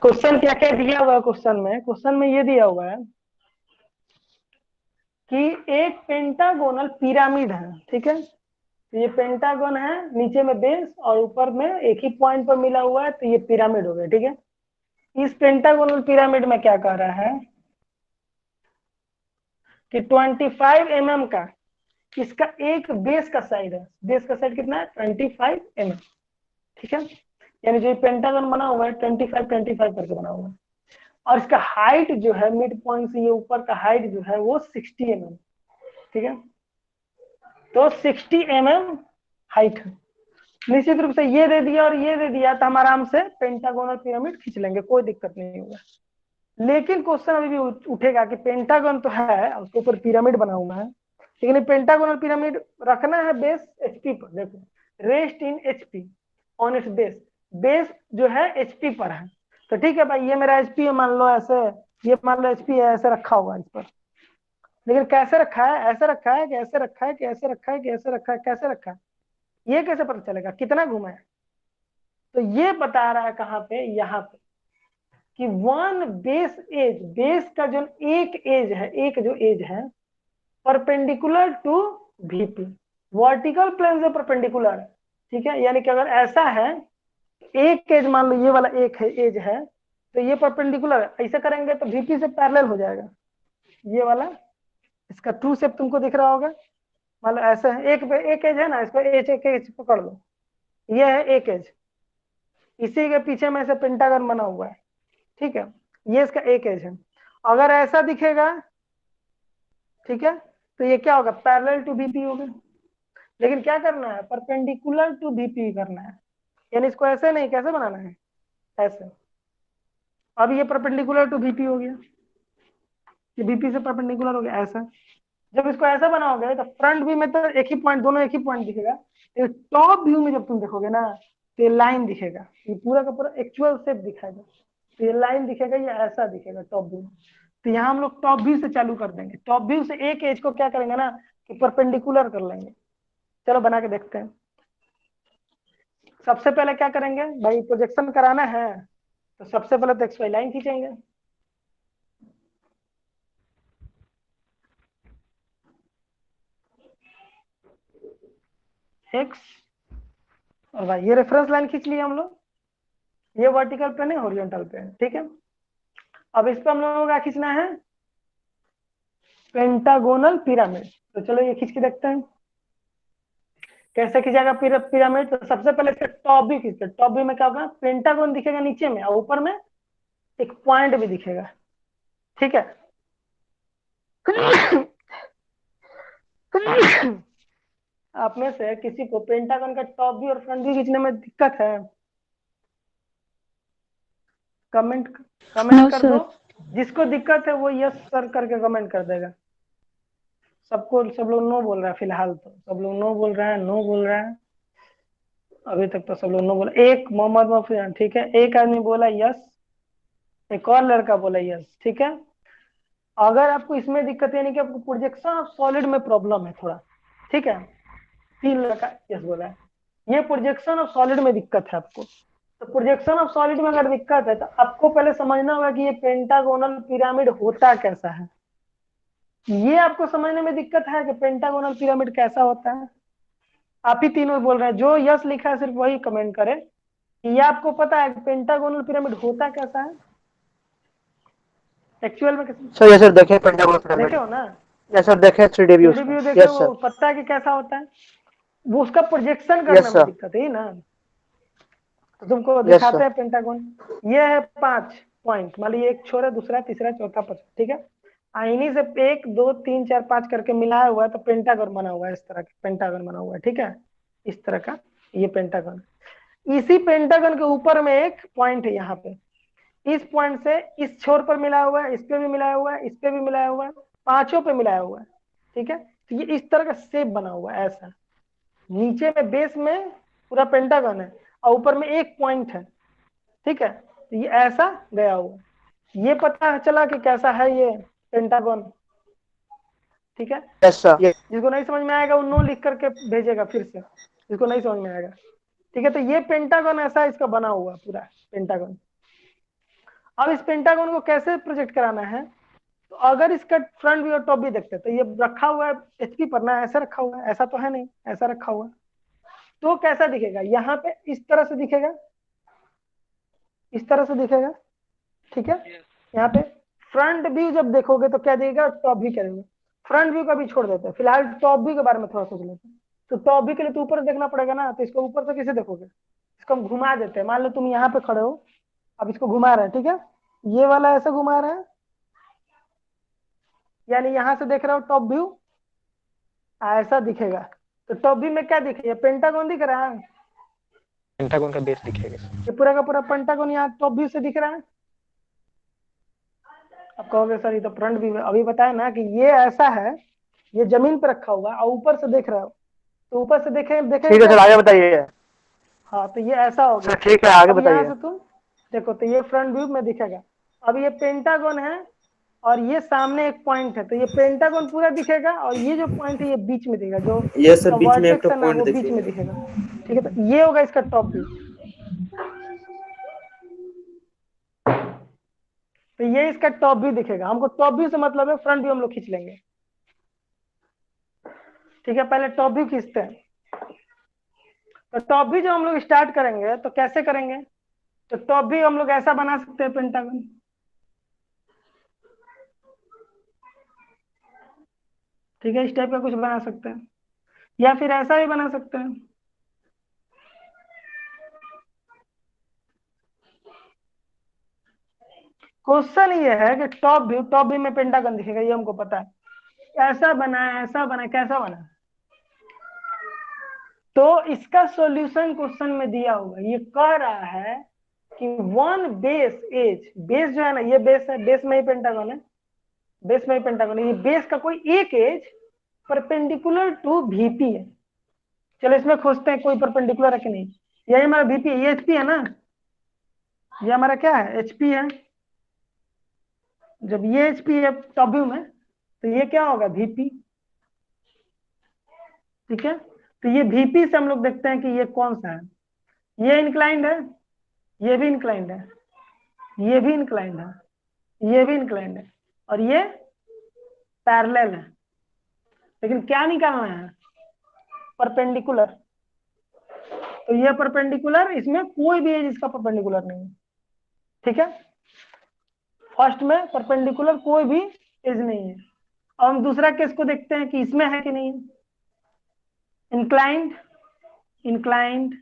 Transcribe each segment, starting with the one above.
Question क्या क्या दिया हुआ है क्वेश्चन में ये दिया हुआ है कि एक पेंटागोनल पिरामिड है, ठीक है। तो ये पेंटागन है, नीचे में बेस और ऊपर में एक ही पॉइंट पर मिला हुआ है, तो ये पिरामिड हो गया, ठीक है। इस पेंटागोनल पिरामिड में क्या कह रहा है कि 25 mm का इसका एक बेस का साइड है। बेस का साइड कितना है? 25 mm, ठीक है। यानी जो पेंटागन बना हुआ है 25 करके बना हुआ है। और इसका हाइट जो है मिड पॉइंट से ये ऊपर का हाइट जो है वो 60 mm, ठीक है। तो 60 mm हाइट है। निश्चित रूप से ये दे दिया और ये दे दिया तो हम आराम से पेंटागोनल पिरामिड खींच लेंगे, कोई दिक्कत नहीं होगा। लेकिन क्वेश्चन अभी भी उठेगा कि पेंटागन तो है, उसके ऊपर पिरामिड बना हुआ है, लेकिन पेंटागोनल पिरामिड रखना है बेस एचपी पर। देखो, rest in HP on it's base. Base जो है एचपी पर है, तो ठीक है भाई, ये मेरा एचपी है मान लो, ऐसे ये मान लो एचपी है, ऐसे रखा हुआ है इस पर। लेकिन कैसे रखा है? ऐसे रखा है कि ऐसे रखा है कि ऐसे रखा है कि ऐसे रखा है, कैसे रखा है ये कैसे पता चलेगा? कितना घुमा है? तो ये बता रहा है कहाँ पे, यहाँ पे, कि वन बेस एज, बेस का जो एक एज है, एक जो एज है perpendicular to VP, vertical plane से परपेंडिकुलर है, ठीक है। यानी कि अगर ऐसा है, एक एज मान लो ये वाला एक है एज है, तो ये परपेंडिकुलर है, ऐसे करेंगे तो वीपी से पैरेलल हो जाएगा ये वाला। इसका ट्रू शेप तुमको दिख रहा होगा, मान लो ऐसे है, एक एज है ना, इसको एज एक एज पकड़ लो, ये है एक एज, इसी के पीछे में से पेंटागन बना हुआ है, ठीक है। ये इसका एक एज है। अगर ऐसा दिखेगा, ठीक है, तो ये क्या होगा? पैरेलल टू बीपी होगा। लेकिन क्या करना है? परपेंडिकुलर टू बीपी करना है। यानी इसको ऐसे नहीं, कैसे बनाना है? ऐसे। अब ये परपेंडिकुलर टू बीपी हो गया, ये बीपी से परपेंडिकुलर हो गया ऐसा। जब इसको ऐसा बनाओगे तो फ्रंट व्यू में तो एक ही पॉइंट, दोनों एक ही पॉइंट दिखेगा। तो टॉप व्यू में जब तुम देखोगे ना, तो ये लाइन दिखेगा, ये पूरा का पूरा एक्चुअल शेप दिखाएगा। तो ये लाइन दिखेगा, ये ऐसा दिखेगा टॉप व्यू में। तो यहाँ हम लोग टॉप व्यू से चालू कर देंगे। टॉप व्यू से एक एज को क्या करेंगे ना, कि परपेंडिकुलर कर लेंगे। चलो बना के देखते हैं। सबसे पहले क्या करेंगे भाई, प्रोजेक्शन कराना है तो सबसे पहले तो एक्स वाई लाइन खींचेंगे। एक्स और वाई, ये रेफरेंस लाइन खींच लिया हम लोग। ये वर्टिकल पे है, हॉरिजॉन्टल पे है, ठीक है। अब इस पे हम लोगों को क्या खींचना है? Pentagonal pyramid. तो चलो ये खींच के देखते हैं कैसे खींचेगा पिरामिड। तो सबसे पहले इसका टॉप भी खींचते हैं। टॉप भी में क्या होगा? पेंटागोन दिखेगा नीचे में और ऊपर में एक पॉइंट भी दिखेगा, ठीक है। आप में से किसी को पेंटागन का टॉप भी और फ्रंट भी खींचने में दिक्कत है? कमेंट नो कमेंट कर दो। सर। जिसको दिक्कत है वो यस सर करके कमेंट कर देगा। सब लोग नो बोल रहा है फिलहाल, तो सब लोग नो बोल रहा है, नो बोल रहा है। अभी तक तो सब लोग नो बोला। एक मोहम्मद मफियान, ठीक है, एक आदमी बोला यस, एक और लड़का बोला यस, ठीक है। अगर आपको इसमें दिक्कत है, यानी कि आपको प्रोजेक्शन ऑफ सॉलिड में प्रॉब्लम है थोड़ा, ठीक है, 3 लड़का यस बोला है, ये प्रोजेक्शन ऑफ सॉलिड में दिक्कत है आपको। तो प्रोजेक्शन ऑफ सॉलिड में अगर दिक्कत है तो आपको पहले समझना होगा कि ये पेंटागोनल पिरामिड होता कैसा है। ये आपको समझने में दिक्कत है कि पेंटागोनल पिरामिड कैसा होता है। आप ही तीनों बोल रहे हैं, जो यस लिखा है सिर्फ वही कमेंट करे कि ये आपको पता है कि पेंटागोनल पिरामिड होता कैसा है एक्चुअल में। कैसे सर ये सर देखे पेंटागोनल पिरामिड। देखे हो ना? यस सर देखे 3D व्यू 3D उसका। व्यू देखे, यस वो सर। पता है कि कैसा होता है। वो उसका प्रोजेक्शन करने यस में सर। दिक्कत है ना। तो तुमको यस दिखाते सर। हैं पेंटागन। ये है 5 पॉइंट, मान लीजिए एक छोरा, दूसरा, तीसरा, चौथा, पांचवा, ठीक है। इन्हीं से 1 2 3 4 5 करके मिलाया हुआ है तो पेंटागन बना हुआ है। इस तरह का पेंटागन बना हुआ है, ठीक है, इस तरह का ये पेंटागन। इसी पेंटागन के ऊपर में एक पॉइंट है यहाँ पे। इस पॉइंट से इस छोर पर मिलाया हुआ है, इस पे भी मिलाया हुआ है, इस पे भी मिलाया हुआ है, पांचों पे मिलाया हुआ है, ठीक है। तो ये इस तरह का शेप बना हुआ है ऐसा। नीचे में बेस में पूरा पेंटागन है और ऊपर में एक पॉइंट है, ठीक है। तो ये ऐसा गया हुआ है। ये पता चला कि कैसा है ये पेंटागन, ठीक है। Yes sir. जिसको नहीं समझ में आएगा वो नो लिख करके भेजेगा फिर से, जिसको नहीं समझ में आएगा, ठीक है। तो ये पेंटागन ऐसा इसका बना हुआ पूरा पेंटागन। अब इस पेंटागन को कैसे प्रोजेक्ट कराना है, तो अगर इसका फ्रंट व्यू और टॉप व्यू देखते हैं तो ये रखा हुआ है एचपी पर ना, ऐसा रखा हुआ है, ऐसा तो है नहीं, ऐसा रखा हुआ है, तो कैसा दिखेगा, यहाँ पे इस तरह से दिखेगा, इस तरह से दिखेगा, ठीक है। यहाँ पे फ्रंट व्यू जब देखोगे तो क्या दिखेगा, टॉप व्यू क्या दिखेगा। फ्रंट व्यू का भी छोड़ देते हैं, फिलहाल टॉप व्यू के बारे में थोड़ा सोच लेते हैं। तो टॉप व्यू के लिए तो ऊपर देखना पड़ेगा ना, तो इसको ऊपर से कैसे देखोगे, इसको हम घुमा देते हैं। मान लो तुम यहाँ पे खड़े हो, अब इसको घुमा रहे हैं, ठीक है, ये वाला ऐसे घुमा रहे हैं, यानी यहाँ से देख रहे हो टॉप व्यू ऐसा दिखेगा। तो टॉप व्यू में क्या दिखेगा, पेंटागन दिख रहा है, पेंटागन का बेस दिखेगा। ये पूरा का पूरा पेंटागन यहाँ टॉप व्यू से दिख रहा है। अब कहोगे सर ये तो फ्रंट व्यू है, अभी बताया ना कि ये ऐसा है, ये जमीन पे रखा हुआ है और ऊपर से देख रहे हो, तो ऊपर से देखे देखे ठीक है क्या सर, आगे दिखेगा। बताइए। हाँ तो ये ऐसा हो सर गया। ठीक है, आगे अब यहाँ बताइए। से तुम देखो तो ये फ्रंट व्यू में दिखेगा। अब ये पेंटागन है और ये सामने एक पॉइंट है, तो ये पेंटागन पूरा दिखेगा और ये जो पॉइंट है ये बीच में दिखेगा, जो ये सर बीच में एक वर्टेक्स तो है ना पॉइंट वो बीच में देखिए। दिखेगा। ठीक है, तो ये होगा इसका टॉप व्यू। तो ये इसका टॉप व्यू दिखेगा, हमको टॉप व्यू से मतलब है, फ्रंट व्यू हम लोग खींच लेंगे। ठीक है, पहले टॉप व्यू खींचते हैं। तो टॉप व्यू जो हम लोग स्टार्ट करेंगे तो कैसे करेंगे, तो टॉप व्यू हम लोग ऐसा बना सकते हैं पेंटागन, ठीक है, इस टाइप का कुछ बना सकते हैं, या फिर ऐसा भी बना सकते हैं। क्वेश्चन ये है कि टॉप व्यू में पेंटागन दिखेगा, ये हमको पता है। ऐसा बना है, ऐसा बना है, कैसा बना है? तो इसका सॉल्यूशन क्वेश्चन में दिया हुआ, ये कह रहा है कि वन बेस एज, बेस जो है ना, ये बेस है, बेस में ही पेंटागन है, बेस में ही पेंटागन है, ये बेस का कोई एक एज परपेंडिकुलर टू वीपी है। चलो इसमें खोजते हैं कोई परपेंडिकुलर है कि नहीं। ये हमारा वीपी है, ये एचपी है ना, ये हमारा क्या है, एचपी है। जब ये एचपी है टॉप व्यू में, तो ये क्या होगा, वीपी। ठीक है, तो ये वीपी से हम लोग देखते हैं कि ये कौन सा है, ये इंक्लाइंड है, ये भी इंक्लाइंड है, ये भी इंक्लाइंड है, ये भी इंक्लाइंड है, और ये पैरेलल है। लेकिन क्या निकालना है, परपेंडिकुलर। तो ये परपेंडिकुलर, इसमें कोई भी एज इसका परपेंडिकुलर नहीं है। ठीक है, फर्स्ट में परपेंडिकुलर कोई भी एज नहीं है। अब हम दूसरा केस को देखते हैं कि इसमें है कि नहीं है। इंक्लाइंड, इंक्लाइंड,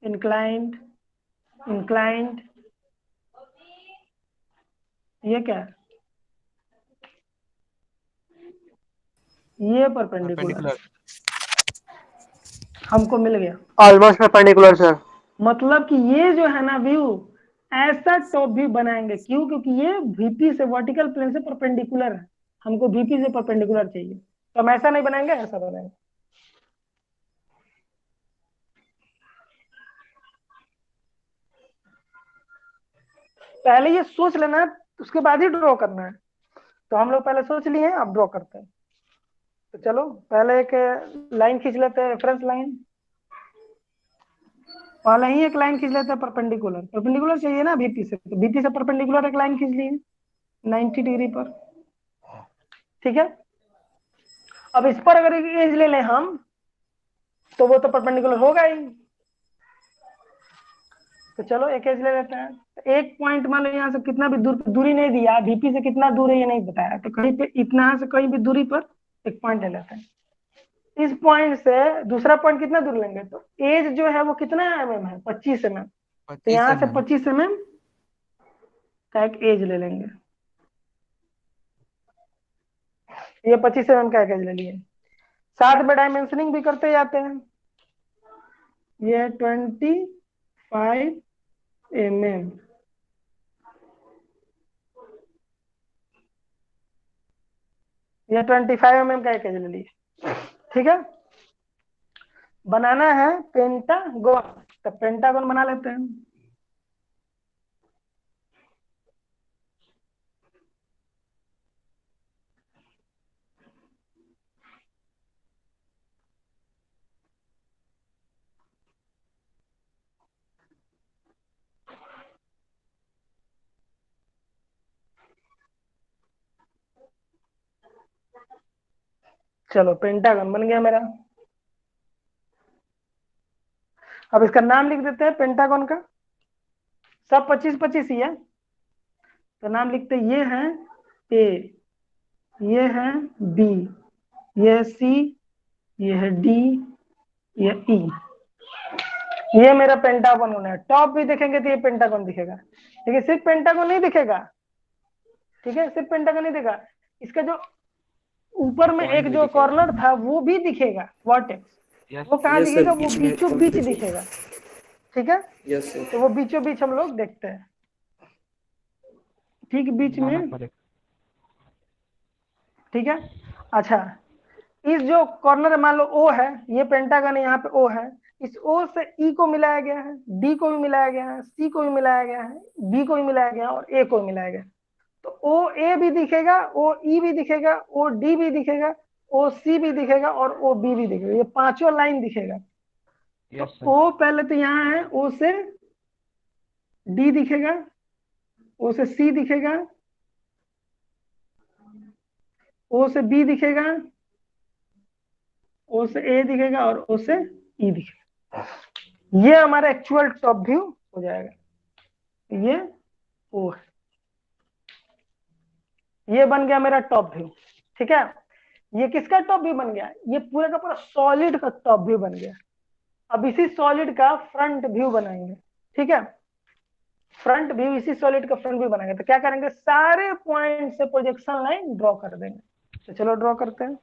इंक्लाइंड, इंक्लाइंड, ये क्या है, ये परपेंडिकुलर है, हमको मिल गया। Almost perpendicular sir. मतलब कि ये जो है ना व्यू, ऐसा टॉप व्यू बनाएंगे, क्यों, क्योंकि ये वीपी से, वर्टिकल प्लेन से परपेंडिकुलर है, हमको वीपी से परपेंडिकुलर चाहिए, तो हम ऐसा नहीं बनाएंगे, ऐसा बनाएंगे। पहले ये सोच लेना है, उसके बाद ही ड्रॉ करना है। तो हम लोग पहले सोच लिए हैं, अब ड्रॉ करते हैं। तो चलो पहले एक लाइन खींच लेते हैं, रेफरेंस लाइन। पहले ही एक लाइन खींच लेते हैं, परपेंडिकुलर, परपेंडिकुलर चाहिए ना बीपी से, तो बीपी से परपेंडिकुलर एक लाइन खींच लिए 90 डिग्री पर। ठीक है, अब इस पर अगर एक एज ले लें हम, तो वो तो परपेंडिकुलर होगा ही। तो चलो एक एज ले लेते हैं, तो एक पॉइंट मान लो यहाँ से कितना भी दूर, दूरी नहीं दिया, बीपी से कितना दूर है ये नहीं बताया, तो कहीं पे इतना से कहीं भी दूरी पर एक पॉइंट ले लेते हैं। इस पॉइंट से दूसरा पॉइंट कितना दूर लेंगे, तो एज जो है वो कितना mm है, 25 mm। तो 25 यहाँ से mm। 25 mm का एक एज ले लेंगे, ये 25 mm का एक एज ले लिए। साथ में डायमेंशनिंग भी करते जाते हैं, ये 25 mm, ये 25 mm का एक एज ले लिए। ठीक है, बनाना है पेंटागन, तो पेंटागन बना लेते हैं। चलो पेंटागन बन गया मेरा। अब इसका नाम लिख देते हैं पेंटागन का, सब 25-25 ही है, तो नाम लिखते हैं, ये है ए, ये है बी, ये है सी, ये है डी, ये ई। ये मेरा पेंटागन होना है। टॉप भी देखेंगे तो ये पेंटागन दिखेगा, लेकिन सिर्फ पेंटागन नहीं दिखेगा, ठीक है, सिर्फ पेंटागन नहीं दिखेगा, इसका जो ऊपर में Point एक भी जो दिखेगा। कॉर्नर था वो भी दिखेगा, वर्टेक्स, वो कहाँ Yes, sir, दिखेगा, वो बीच में बीचों point बीच भी दिखेगा। दिखेगा, ठीक है, Yes, sir. तो वो बीचों बीच हम लोग देखते हैं, ठीक, बीच में, ठीक है। अच्छा, इस जो कॉर्नर मान लो ओ है, ये पेंटागन है, यहाँ पे ओ है, इस ओ से ई को मिलाया गया है, डी को भी मिलाया गया है, सी को भी मिलाया गया है, बी को भी मिलाया गया है और ए को भी मिलाया गया है। तो ओ ए भी दिखेगा, ओ ई भी दिखेगा, ओ डी भी दिखेगा, ओ सी भी दिखेगा और ओ बी भी दिखेगा, ये पांचों लाइन दिखेगा। तो ओ पहले तो यहाँ है, ओ से डी दिखेगा, ओ से सी दिखेगा, ओ से बी दिखेगा, ओ से ए दिखेगा और ओ से ई दिखेगा। ये हमारा एक्चुअल टॉप व्यू हो जाएगा। ये ओ है, ये बन गया मेरा टॉप व्यू, ठीक है। ये किसका टॉप व्यू बन गया, ये पूरा का पूरा सॉलिड का टॉप व्यू बन गया। अब इसी सॉलिड का फ्रंट व्यू बनाएंगे, ठीक है, फ्रंट व्यू, इसी सॉलिड का फ्रंट व्यू बनाएंगे। तो क्या करेंगे, सारे पॉइंट से प्रोजेक्शन लाइन ड्रॉ कर देंगे। तो चलो ड्रॉ करते हैं,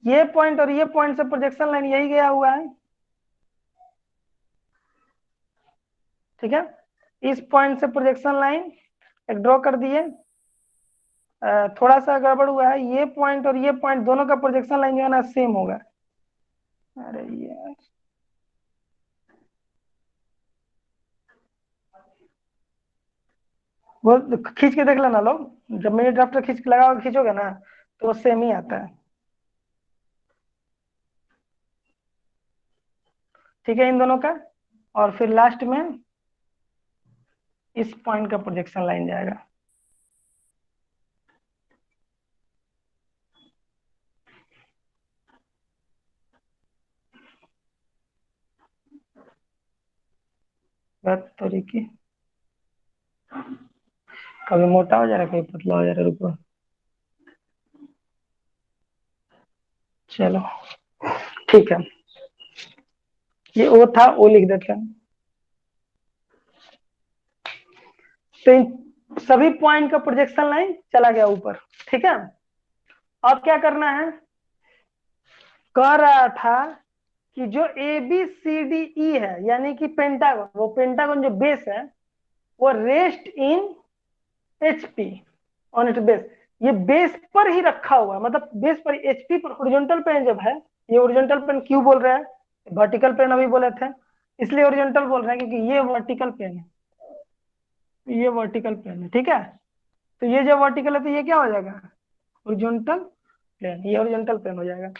ये पॉइंट और ये पॉइंट से प्रोजेक्शन लाइन यही गया हुआ है, ठीक है। इस पॉइंट से प्रोजेक्शन लाइन एक ड्रॉ कर दिए। थोड़ा सा गड़बड़ हुआ है, ये पॉइंट और ये पॉइंट दोनों का प्रोजेक्शन लाइन जो है ना सेम होगा। अरे यार, वो खींच के देख लेना लोग, जब मिनी ड्राफ्टर खींच के लगाओगे, खींचोगे ना, तो वो सेम ही आता है, ठीक है, इन दोनों का। और फिर लास्ट में इस पॉइंट का प्रोजेक्शन लाइन जाएगा। बात तरीके, कभी मोटा हो जा रहा है, कभी पतला हो जा रहा है, रुको, चलो ठीक है, ये ओ था, ओ लिख देते हैं। तो इन सभी पॉइंट का प्रोजेक्शन लाइन चला गया ऊपर, ठीक है। अब क्या करना है, कह रहा था कि जो A B C D E है, यानी कि पेंटागन, वो पेंटागन जो बेस है, वो rest in HP, on it base, ये बेस पर ही रखा हुआ है, मतलब बेस पर, एचपी पर। हॉरिजॉन्टल प्लेन जब है, ये हॉरिजॉन्टल प्लेन क्यों बोल रहे हैं, वर्टिकल प्लेन अभी बोले थे, इसलिए हॉरिजॉन्टल बोल रहे हैं, क्योंकि ये वर्टिकल प्लेन है, ये वर्टिकल प्लेन है, ठीक है। तो ये जो वर्टिकल है, तो ये क्या हो जाएगा, हॉरिजॉन्टल प्लेन, ये हॉरिजॉन्टल प्लेन हो जाएगा।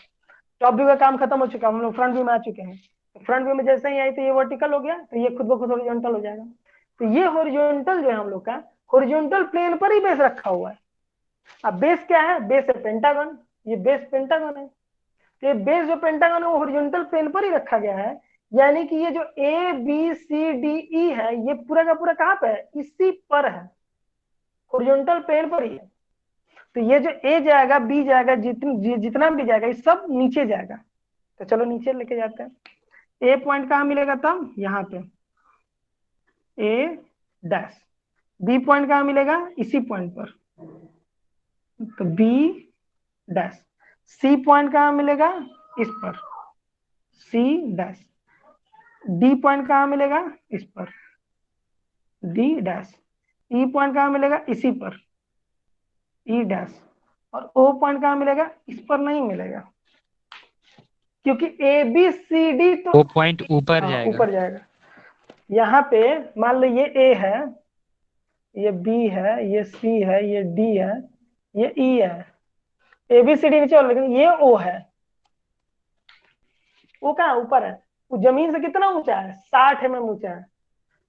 टॉप व्यू का काम खत्म हो चुका है, हम लोग फ्रंट व्यू में आ चुके हैं। तो फ्रंट व्यू में जैसे ही आई तो ये वर्टिकल हो गया, तो ये खुद ब खुद हॉरिजॉन्टल हो जाएगा। तो ये हॉरिजॉन्टल जो है हम लोग का, हॉरिजॉन्टल प्लेन पर ही बेस रखा हुआ है। अब बेस क्या है, बेस है पेंटागन, ये बेस पेंटागन है। तो ये बेस जो पेंटागन है वो हॉरिजॉन्टल प्लेन पर ही रखा गया है, यानी कि ये जो A B C D E है, ये पूरा का पूरा कहाँ पे है, इसी पर है, हॉरिजॉन्टल प्लेन पर ही है। तो ये जो ए जाएगा, बी जाएगा, जितना भी जाएगा, ये सब नीचे जाएगा। तो चलो नीचे लेके जाते हैं। ए पॉइंट कहाँ मिलेगा तब, यहाँ पे ए डैश। बी पॉइंट कहाँ मिलेगा, इसी पॉइंट पर, तो बी डैश। सी पॉइंट कहाँ मिलेगा, इस पर, सी डैश। डी पॉइंट कहाँ मिलेगा, इस पर, डी डैश। ई पॉइंट कहाँ मिलेगा, इसी पर, ई डैश। और ओ पॉइंट कहाँ मिलेगा, इस पर नहीं मिलेगा, क्योंकि ए बी सी डी तो वो पॉइंट ऊपर जाएगा। ऊपर जाएगा। यहाँ पे मान लो ये ए है, ये बी है, ये सी है, ये डी है, ये ई है, ए बी सी डी नीचे, और लेकिन ये ओ है, वो कहाँ ऊपर है, वो जमीन से कितना ऊंचा है, 60 mm ऊंचा है।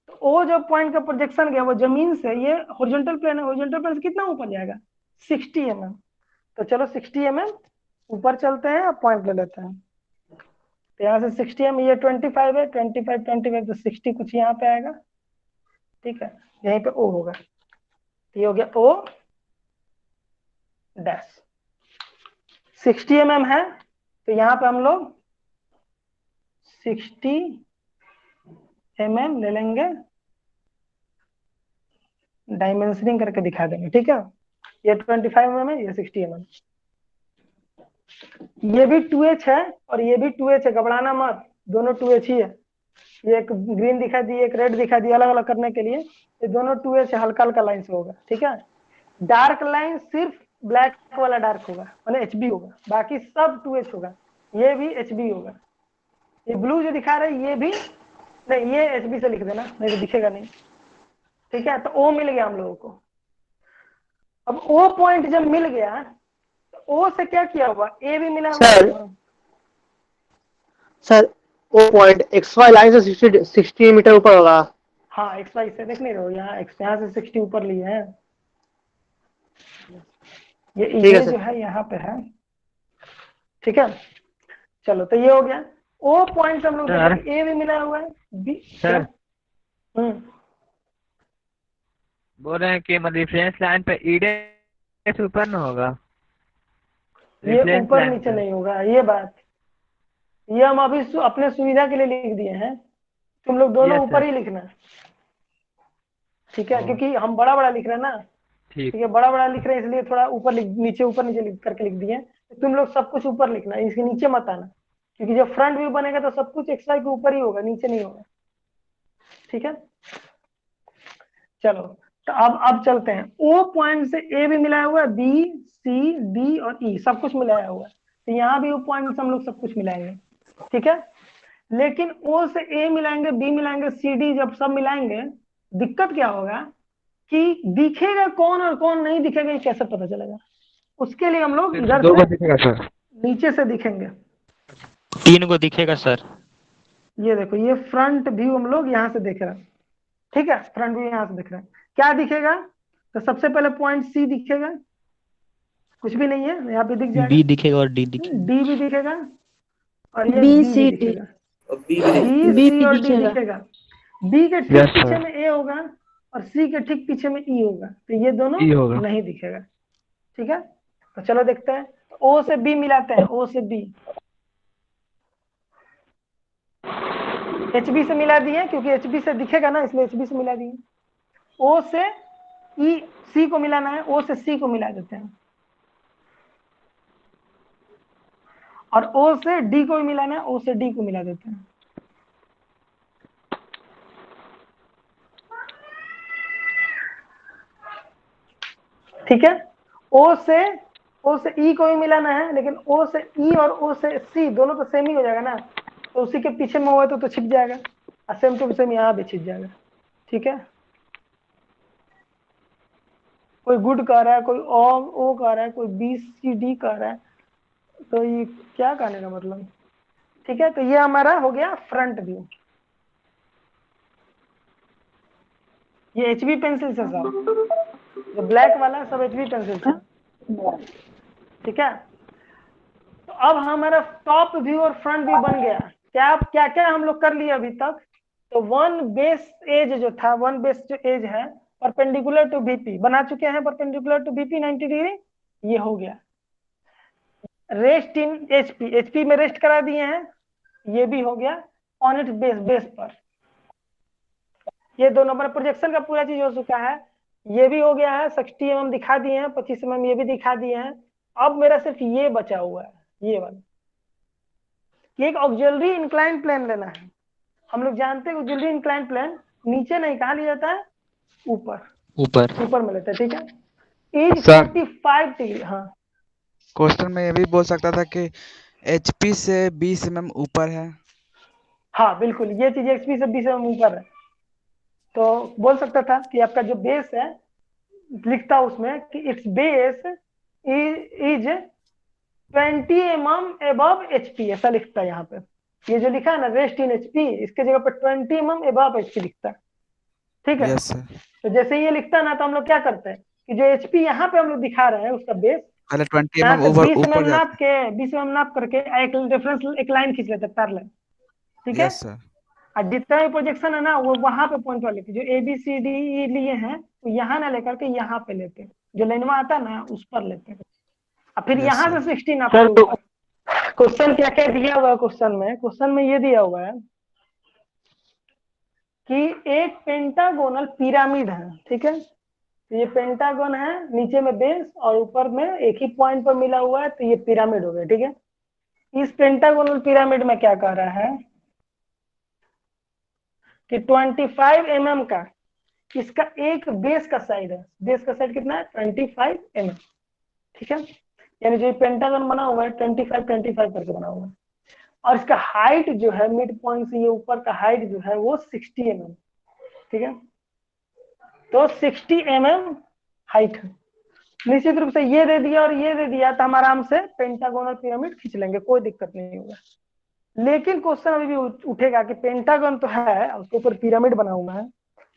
तो ओ जो पॉइंट का प्रोजेक्शन गया, वो जमीन से, ये हॉरिजॉन्टल प्लेन है, हॉरिजॉन्टल प्लेन से कितना ऊपर जाएगा, 60 mm। तो चलो 60 mm ऊपर चलते हैं, अब पॉइंट ले लेते हैं। तो यहाँ से 60 ये 25 है, 25 तो 60 कुछ यहाँ पे आएगा। ठीक है, यहीं पे ओ होगा, तो ये हो गया ओ डैश। 60 mm है, तो यहाँ पे हम लोग 60 mm ले लेंगे, डायमेंशनिंग करके दिखा देंगे। ठीक है, ये 25 mm है, ये 60 mm। ये भी 2H है और ये भी 2H है, घबराना मत, दोनों 2H ही है। ये एक ग्रीन दिखा दी, एक रेड दिखा दी, अलग अलग करने के लिए। ये दोनों 2H हल्का हल्का लाइन से होगा। ठीक है, डार्क लाइन सिर्फ ब्लैक वाला डार्क होगा, माने HB होगा, बाकी सब 2H होगा। ये भी HB होगा। ये ब्लू जो दिखा रहा है ये भी नहीं, ये HB से लिख देना, नहीं तो दिखेगा नहीं। ठीक है, तो O मिल गया हम लोगों को। अब O पॉइंट जब मिल गया तो O से क्या किया हुआ, A भी मिला हुआ। सर वो पॉइंट XY लाइन से 60 मीटर ऊपर होगा। हाँ, XY से देख नहीं रहे हो, यहाँ से 60 ऊपर लिए हैं। ये जो है यहाँ पे है। ठीक है, चलो तो ये हो गया। ओ पॉइंट हम लोग ए भी मिला हुआ है, बी सर। बोल रहे हैं कि रेफरेंस लाइन पे ईडेक्स ऊपर न होगा, ये ऊपर नीचे नहीं होगा, ये बात ये हम अभी अपने सुविधा के लिए लिख दिए हैं, तुम लोग दोनों ऊपर ही लिखना। ठीक है, क्योंकि हम बड़ा बड़ा लिख रहे हैं ना। ठीक है, बड़ा बड़ा लिख रहे हैं इसलिए थोड़ा ऊपर ऊपर नीचे करके लिख दिए। तुम लोग सब कुछ ऊपर लिखना, इसके नीचे मत आना, क्योंकि जब फ्रंट व्यू बनेगा तो सब कुछ XY के ऊपर ही होगा, नीचे नहीं होगा। ठीक है, चलो तो अब चलते हैं। O पॉइंट से A भी मिलाया हुआ है, B C D और E सब कुछ मिलाया हुआ है, तो यहाँ भी O पॉइंट से हम लोग सब कुछ मिलाएंगे। ठीक है, लेकिन O से A मिलाएंगे, B मिलाएंगे, C D जब सब मिलाएंगे, दिक्कत क्या होगा कि दिखेगा कौन और कौन नहीं दिखेगा, ये कैसे पता चलेगा। उसके लिए हम लोग इधर दो को दिखेगा सर, नीचे से दिखेंगे। 3 को दिखेगा सर। ये देखो, ये फ्रंट व्यू हम लोग यहाँ से देख रहे हैं। ठीक है, फ्रंट व्यू यहाँ से देख रहे हैं, क्या दिखेगा, तो सबसे पहले पॉइंट C दिखेगा, कुछ भी नहीं है, यहाँ पे दिख जाएगा। बी दिखेगा और डी दिखेगा, D भी दिखेगा और ये B B C भी D दिखेगा, B B C और D दिखेगा। दिखेगा। B के ठीक Yes, पीछे sir. में A होगा और C के ठीक पीछे में E होगा, तो ये दोनों E होगा। नहीं दिखेगा। ठीक है, तो चलो देखते हैं, O से B मिलाते हैं, O से B HB से मिला दिए, क्योंकि HB से दिखेगा ना, इसलिए HB से मिला दिए। O से E C को मिलाना है, O से C को मिला देते हैं, और O से D को भी मिलाना है, O से D को मिला देते हैं। ठीक है, O से E को भी मिलाना है, लेकिन O से E और O से C दोनों तो सेम ही हो जाएगा ना, तो उसी के पीछे में हुआ तो छिप जाएगा, और सेम टू सेम यहाँ भी छिप जाएगा। ठीक है, कोई गुड कह रहा है, कोई ओ कह रहा है, कोई BCD कह रहा है, तो ये क्या कहने का मतलब। ठीक है, तो ये हमारा हो गया फ्रंट व्यू। ये HB पेंसिल से सब, जो ब्लैक वाला सब HB पेंसिल से। ठीक है, तो अब हमारा टॉप व्यू और फ्रंट व्यू बन गया। क्या क्या हम लोग कर लिए अभी तक, तो वन बेस एज जो था, वन बेस जो एज है परपेंडिकुलर टू VP बना चुके हैं, परपेंडिकुलर टू VP 90 डिग्री, ये हो गया। रेस्ट इन HP में रेस्ट करा दिए हैं, ये भी हो गया ऑन इट बेस पर। ये दो नंबर प्रोजेक्शन का पूरा चीज हो चुका है, ये भी हो गया है, 60 mm दिखा दिए हैं, 25 mm ये भी दिखा दिए हैं। अब मेरा सिर्फ ये बचा हुआ है, ये वाला, ये एक ऑक्सिलरी इंक्लाइन प्लेन लेना है। हम लोग जानते हैं ऑक्सिलरी इंक्लाइन प्लेन नीचे नहीं, कहा लिया जाता है, ऊपर में लेते हैं। ठीक है, इज 45 डिग्री। हाँ, क्वेश्चन में ये भी बोल सकता था कि HP से 20 mm ऊपर है। हाँ बिल्कुल, ये चीज HP से 20 mm ऊपर है, तो बोल सकता था कि आपका जो बेस है, लिखता उसमें कि it's base is 20 mm above HP, ऐसा लिखता है यहाँ पे। ये जो लिखा है ना रेस्ट इन HP, इसके जगह पर 20 mm above HP लिखता है। ठीक है, यस सर। तो जैसे ये लिखता है ना, तो हम लोग क्या करते हैं कि जो HP यहाँ पे हम लोग दिखा रहे हैं उसका बेस, पहले 20 हाँ, mm तो ऊपर 20 ऊपर mm नाप जाते के 20 mm नाप करके एक रेफरेंस एक लाइन खींच लेते पैरेलल, ठीक हैं। है। Yes sir. और जितना भी प्रोजेक्शन है ना वो वहां पे पॉइंट वाले जो A B C D E लिए हैं तो यहाँ ना लेकर के यहाँ पे लेते हैं, जो लाइनवा आता है ना उस पर लेते हैं, और फिर यस यहाँ सर। से 16 आपके ऊपर। क्वेश्चन क्या क्या दिया हुआ है, क्वेश्चन में ये दिया हुआ है कि एक पेंटागोनल पिरामिड है, ठीक है। तो ये पेंटागन है, नीचे में बेस और ऊपर में एक ही पॉइंट पर मिला हुआ है, तो ये पिरामिड हो गया, ठीक है। इस पेंटागोनल पिरामिड में क्या कह रहा है कि 25 mm का इसका एक बेस का साइड है, बेस का साइड कितना है 25 mm, ठीक है। यानी जो पेंटागन बना हुआ है 25 करके बना हुआ है, और इसका हाइट जो है मिड पॉइंट से ये ऊपर का हाइट जो है वो 60 mm, ठीक है। तो 60 mm हाइट है। निश्चित रूप से ये दे दिया और ये दे दिया तो हम आराम से पेंटागोनल पिरामिड खींच लेंगे, कोई दिक्कत नहीं होगा। लेकिन क्वेश्चन अभी भी उठेगा कि पेंटागन तो है उसके ऊपर पिरामिड बना हुआ है,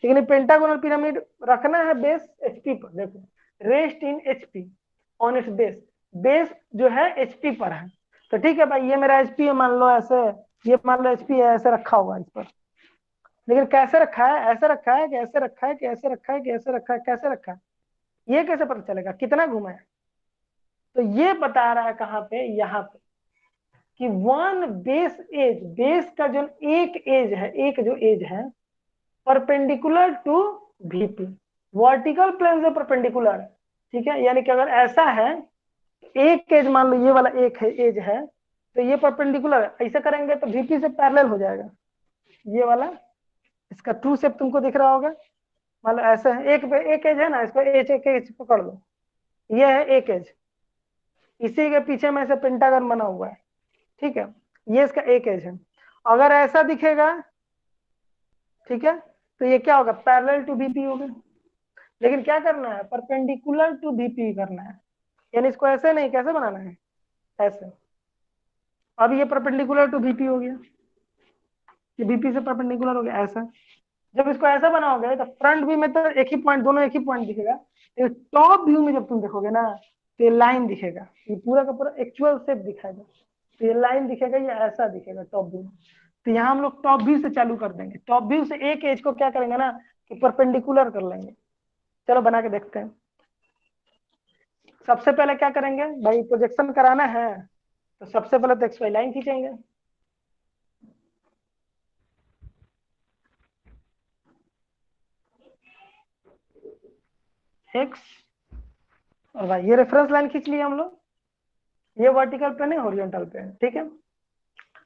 लेकिन पेंटागोनल पिरामिड रखना है बेस एचपी पर। देखो rest in HP on it's base, base जो है एचपी पर है, तो ठीक है भाई ये मेरा एचपी है मान लो ऐसे, ये मान लो एचपी है ऐसे रखा हुआ है इस पर, लेकिन कैसे रखा है, ऐसे रखा है कि ऐसे रखा है कि ऐसे रखा है कि ऐसे रखा है, कैसे रखा है ये कैसे पता चलेगा, कितना घुमा है। तो ये बता रहा है कहाँ पे, यहाँ पे कि वन बेस एज, बेस का जो एक एज है, एक जो एज है perpendicular to VP, vertical plane से परपेंडिकुलर है, ठीक है। यानी कि अगर ऐसा है एक एज मान लो ये वाला एक है एज है तो ये परपेंडिकुलर है, ऐसे करेंगे तो वीपी से पैरेलल हो जाएगा ये वाला, इसका ट्रू शेप तुमको दिख रहा होगा। मान लो ऐसे है एक एज है ना, इसको एज एक एज पकड़ लो, ये है एक एज, इसी के पीछे में से पेंटागन बना हुआ है, ठीक है। ये इसका एक एज है, अगर ऐसा दिखेगा ठीक है तो ये क्या होगा पैरेलल टू बीपी होगा। लेकिन क्या करना है परपेंडिकुलर टू बीपी करना है, यानी इसको ऐसे नहीं, कैसे बनाना है ऐसे। अब ये परपेंडिकुलर टू बीपी हो गया, ये बीपी से परपेंडिकुलर हो गया ऐसा। जब इसको ऐसा बनाओगे तो फ्रंट व्यू में तो एक ही पॉइंट, दोनों एक ही पॉइंट दिखेगा, तो टॉप व्यू में जब तुम देखोगे ना तो ये लाइन दिखेगा, ये पूरा का पूरा एक्चुअल शेप दिखाएगा, तो ये लाइन दिखेगा, ये ऐसा दिखेगा टॉप व्यू में। तो यहाँ हम लोग टॉप व्यू से चालू कर देंगे, टॉप व्यू से एक एज को क्या करेंगे ना कि परपेंडिकुलर कर लेंगे। चलो बना के देखते हैं। सबसे पहले क्या करेंगे भाई, प्रोजेक्शन कराना है तो सबसे पहले तो एक्स वाई लाइन खींचेंगे, एक्स और वाई, ये रेफरेंस लाइन खींच लिया हम लोग, ये वर्टिकल पे है हॉरिजॉन्टल पे है, ठीक है।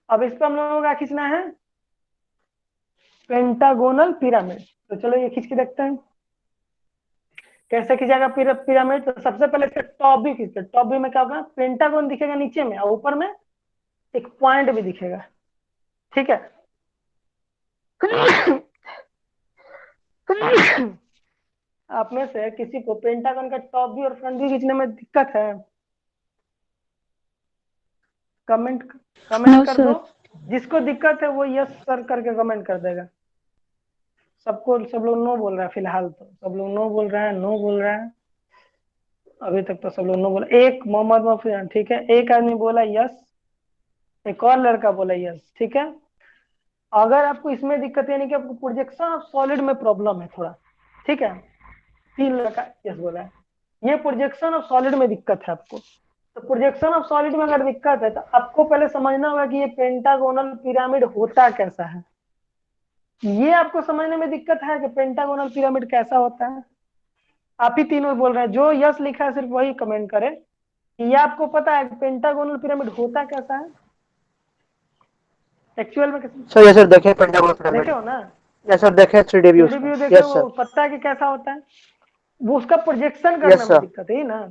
अब इस पे हम लोगों को क्या खींचना है पेंटागोनल पिरामिड, तो चलो ये खींच के देखते हैं कैसे खींचेगा पिरामिड। तो सबसे पहले इसका टॉप व्यू खींचते हैं, टॉप व्यू में क्या होगा पेंटागोन दिखेगा नीचे में और ऊपर में एक पॉइंट भी दिखेगा, ठीक है। आप में से किसी को पेंटागन का टॉप व्यू और फ्रंट व्यू खींचने में दिक्कत है, कमेंट कमेंट कर दो, जिसको दिक्कत है वो यस सर करके कमेंट कर देगा। सबको सब लोग नो बोल रहा है फिलहाल, तो सब लोग नो बोल रहा है, नो बोल रहा है अभी तक तो सब लोग नो बोला। एक मोहम्मद मफियान, ठीक है, एक आदमी बोला यस, एक और लड़का बोला यस, ठीक है। अगर आपको इसमें दिक्कत यानी कि आपको प्रोजेक्शन ऑफ सॉलिड में प्रॉब्लम है थोड़ा, ठीक है, 3 लड़का यस बोला है, ये प्रोजेक्शन ऑफ सॉलिड में दिक्कत है आपको। तो प्रोजेक्शन ऑफ सॉलिड में अगर दिक्कत है तो आपको पहले समझना होगा कि ये पेंटागोनल पिरामिड होता कैसा है, ये आपको समझने में दिक्कत है कि पेंटागोनल पिरामिड कैसा होता है। आप ही तीनों बोल रहे हैं, जो यस लिखा है सिर्फ वही कमेंट करे कि ये आपको पता है कि पेंटागोनल पिरामिड होता कैसा है एक्चुअल में कैसे। सर यस सर देखे पेंटागोनल पिरामिड, देखे हो ना, यस सर देखे 3D व्यू 3D व्यू उसका, देखे, यस वो सर, पता है कि कैसा होता है, वो उसका प्रोजेक्शन करने यस में सर, दिक्कत है ना।